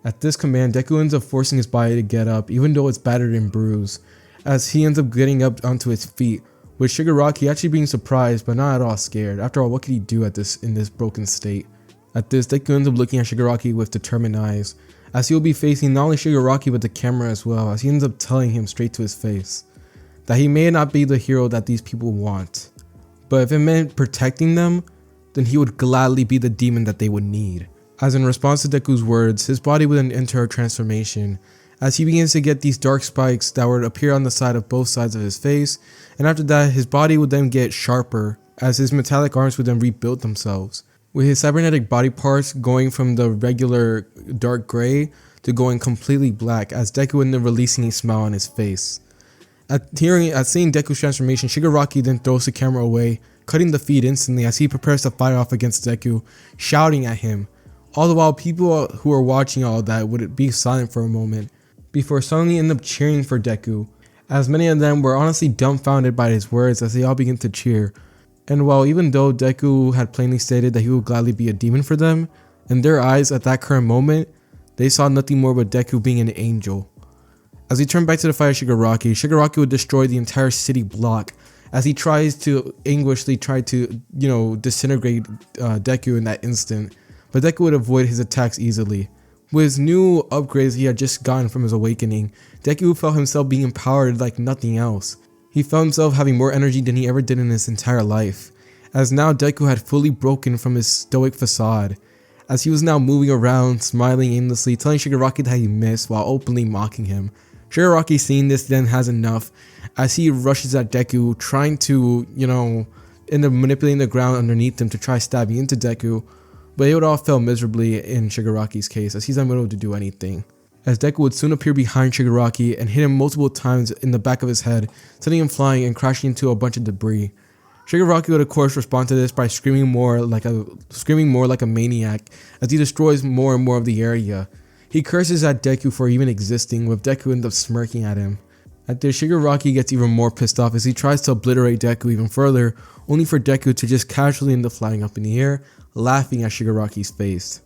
At this command, Deku ends up forcing his body to get up, even though it's battered and bruised, as he ends up getting up onto his feet, with Shigaraki actually being surprised but not at all scared. After all, what could he do in this broken state? At this, Deku ends up looking at Shigaraki with determined eyes, as he will be facing not only Shigaraki but the camera as well, as he ends up telling him straight to his face that he may not be the hero that these people want, but if it meant protecting them, then he would gladly be the demon that they would need. As in response to Deku's words, his body would then enter a transformation, as he begins to get these dark spikes that would appear on the side of both sides of his face, and after that his body would then get sharper, as his metallic arms would then rebuild themselves, with his cybernetic body parts going from the regular dark gray to going completely black, as Deku would then releasing a smile on his face. At seeing Deku's transformation, Shigaraki then throws the camera away, cutting the feed instantly as he prepares to fight off against Deku, shouting at him. All the while, people who are watching all that would be silent for a moment, before suddenly end up cheering for Deku, as many of them were honestly dumbfounded by his words as they all begin to cheer. And while even though Deku had plainly stated that he would gladly be a demon for them, in their eyes at that current moment, they saw nothing more but Deku being an angel. As he turned back to the fight of Shigaraki, Shigaraki would destroy the entire city block as he tries to anguishedly disintegrate Deku in that instant, but Deku would avoid his attacks easily. With his new upgrades he had just gotten from his awakening, Deku felt himself being empowered like nothing else. He felt himself having more energy than he ever did in his entire life, as now Deku had fully broken from his stoic facade, as he was now moving around, smiling aimlessly, telling Shigaraki that he missed while openly mocking him. Shigaraki seeing this then has enough, as he rushes at Deku, trying to, end up manipulating the ground underneath him to try stabbing into Deku, but it would all fail miserably in Shigaraki's case, as he's unable to do anything. As Deku would soon appear behind Shigaraki and hit him multiple times in the back of his head, sending him flying and crashing into a bunch of debris. Shigaraki would of course respond to this by screaming more like a maniac as he destroys more and more of the area. He curses at Deku for even existing, with Deku ends up smirking at him. At this, Shigaraki gets even more pissed off as he tries to obliterate Deku even further, only for Deku to just casually end up flying up in the air, laughing at Shigaraki's face.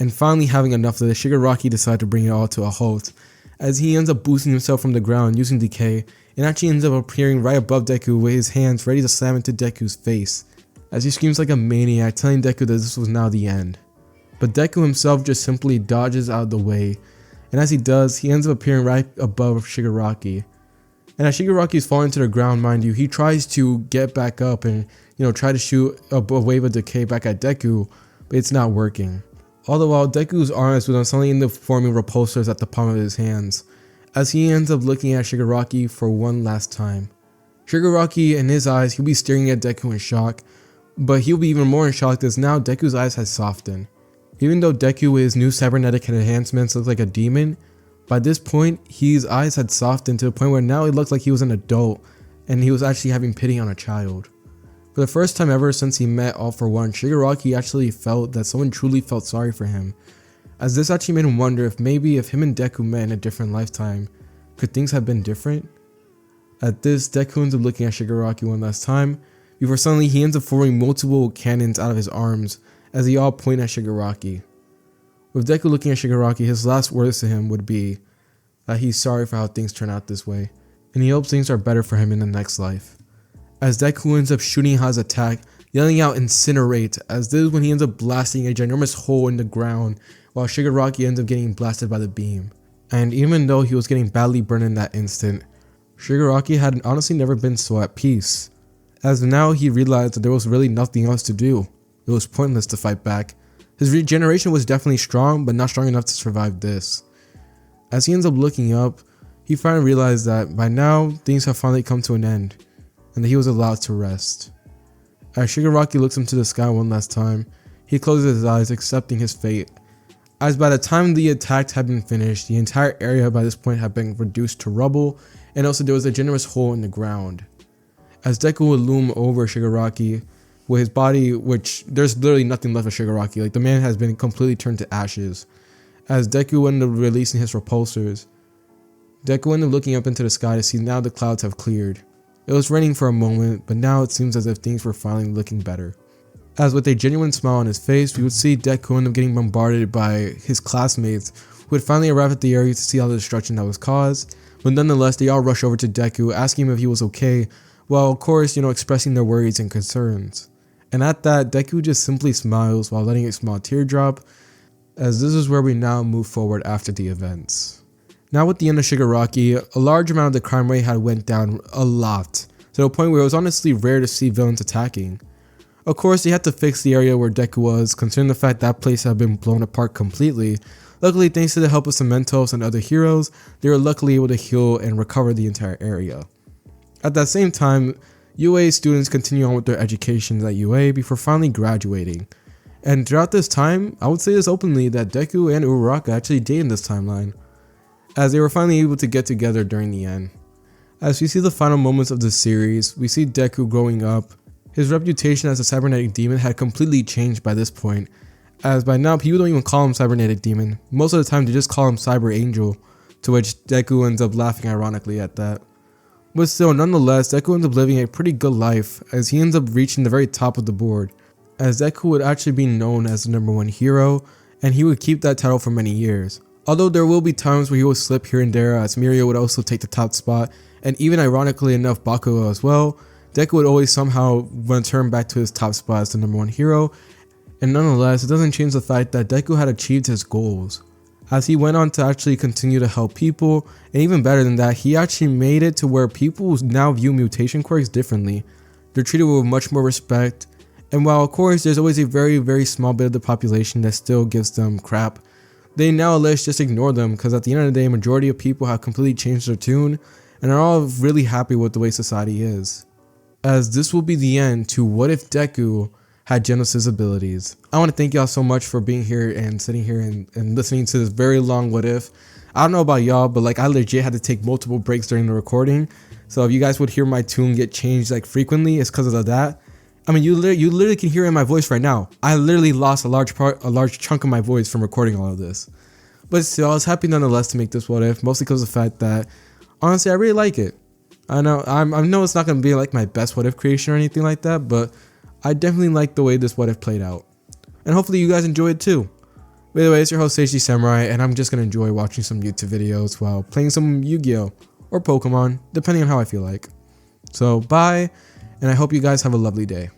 And finally having enough of this, Shigaraki decides to bring it all to a halt, as he ends up boosting himself from the ground using decay, and actually ends up appearing right above Deku with his hands ready to slam into Deku's face, as he screams like a maniac, telling Deku that this was now the end. But Deku himself just simply dodges out of the way, and as he does, he ends up appearing right above Shigaraki. And as Shigaraki is falling to the ground, mind you, he tries to get back up and, try to shoot a wave of decay back at Deku, but it's not working. All the while, Deku's arms would suddenly end up forming repulsors at the palm of his hands, as he ends up looking at Shigaraki for one last time. Shigaraki, in his eyes, he'll be staring at Deku in shock, but he'll be even more in shock as now Deku's eyes has softened. Even though Deku with his new cybernetic enhancements looks like a demon, by this point, his eyes had softened to the point where now it looked like he was an adult, and he was actually having pity on a child. For the first time ever since he met All For One, Shigaraki actually felt that someone truly felt sorry for him, as this actually made him wonder if maybe if him and Deku met in a different lifetime, could things have been different? At this, Deku ends up looking at Shigaraki one last time, before suddenly he ends up forming multiple cannons out of his arms, as they all point at Shigaraki. With Deku looking at Shigaraki, his last words to him would be that he's sorry for how things turn out this way, and he hopes things are better for him in the next life. As Deku ends up shooting his attack, yelling out "Incinerate," as this is when he ends up blasting a ginormous hole in the ground, while Shigaraki ends up getting blasted by the beam. And even though he was getting badly burned in that instant, Shigaraki had honestly never been so at peace, as now he realized that there was really nothing else to do. It was pointless to fight back. His regeneration was definitely strong, but not strong enough to survive this. As he ends up looking up, he finally realized that by now, things have finally come to an end, and that he was allowed to rest. As Shigaraki looks into the sky one last time, he closes his eyes, accepting his fate, as by the time the attacks had been finished, the entire area by this point had been reduced to rubble, and also there was a generous hole in the ground. As Deku would loom over Shigaraki, with his body, which there's literally nothing left of Shigaraki, like the man has been completely turned to ashes. As Deku ended up releasing his repulsors, Deku ended up looking up into the sky to see now the clouds have cleared. It was raining for a moment, but now it seems as if things were finally looking better. As with a genuine smile on his face, we would see Deku end up getting bombarded by his classmates, who had finally arrived at the area to see all the destruction that was caused, but nonetheless they all rush over to Deku, asking him if he was okay, while of course, expressing their worries and concerns. And at that, Deku just simply smiles while letting a small tear drop, as this is where we now move forward after the events. Now with the end of Shigaraki, a large amount of the crime rate had went down a lot, to the point where it was honestly rare to see villains attacking. Of course, they had to fix the area where Deku was, considering the fact that place had been blown apart completely. Luckily, thanks to the help of Cementos and other heroes, they were luckily able to heal and recover the entire area. At that same time, UA students continue on with their educations at UA before finally graduating. And throughout this time, I would say this openly that Deku and Uraraka actually dated in this timeline, as they were finally able to get together during the end. As we see the final moments of the series, we see Deku growing up. His reputation as a cybernetic demon had completely changed by this point, as by now people don't even call him cybernetic demon. Most of the time they just call him cyber angel, to which Deku ends up laughing ironically at that. But still, nonetheless, Deku ends up living a pretty good life, as he ends up reaching the very top of the board, as Deku would actually be known as the #1 hero, and he would keep that title for many years. Although there will be times where he will slip here and there, as Mirio would also take the top spot, and even ironically enough Bakugo as well, Deku would always somehow return back to his top spot as the #1 hero, and nonetheless, it doesn't change the fact that Deku had achieved his goals, as he went on to actually continue to help people, and even better than that, he actually made it to where people now view mutation quirks differently. They're treated with much more respect, and while of course there's always a very small bit of the population that still gives them crap, they now at least just ignore them, because at the end of the day, a majority of people have completely changed their tune, and are all really happy with the way society is. As this will be the end to what if Deku had Genos' abilities. I want to thank y'all so much for being here and sitting here and listening to this very long what if. I don't know about y'all, but like I legit had to take multiple breaks during the recording. So if you guys would hear my tune get changed like frequently, it's because of that. I mean, you literally can hear it in my voice right now. I literally lost a large chunk of my voice from recording all of this. But still, I was happy nonetheless to make this what if, mostly because of the fact that honestly I really like it. I know it's not gonna be like my best what if creation or anything like that, but I definitely like the way this what if played out. And hopefully you guys enjoy it too. By the way, it's your host HD Samurai, and I'm just gonna enjoy watching some YouTube videos while playing some Yu-Gi-Oh! Or Pokemon, depending on how I feel like. So bye, and I hope you guys have a lovely day.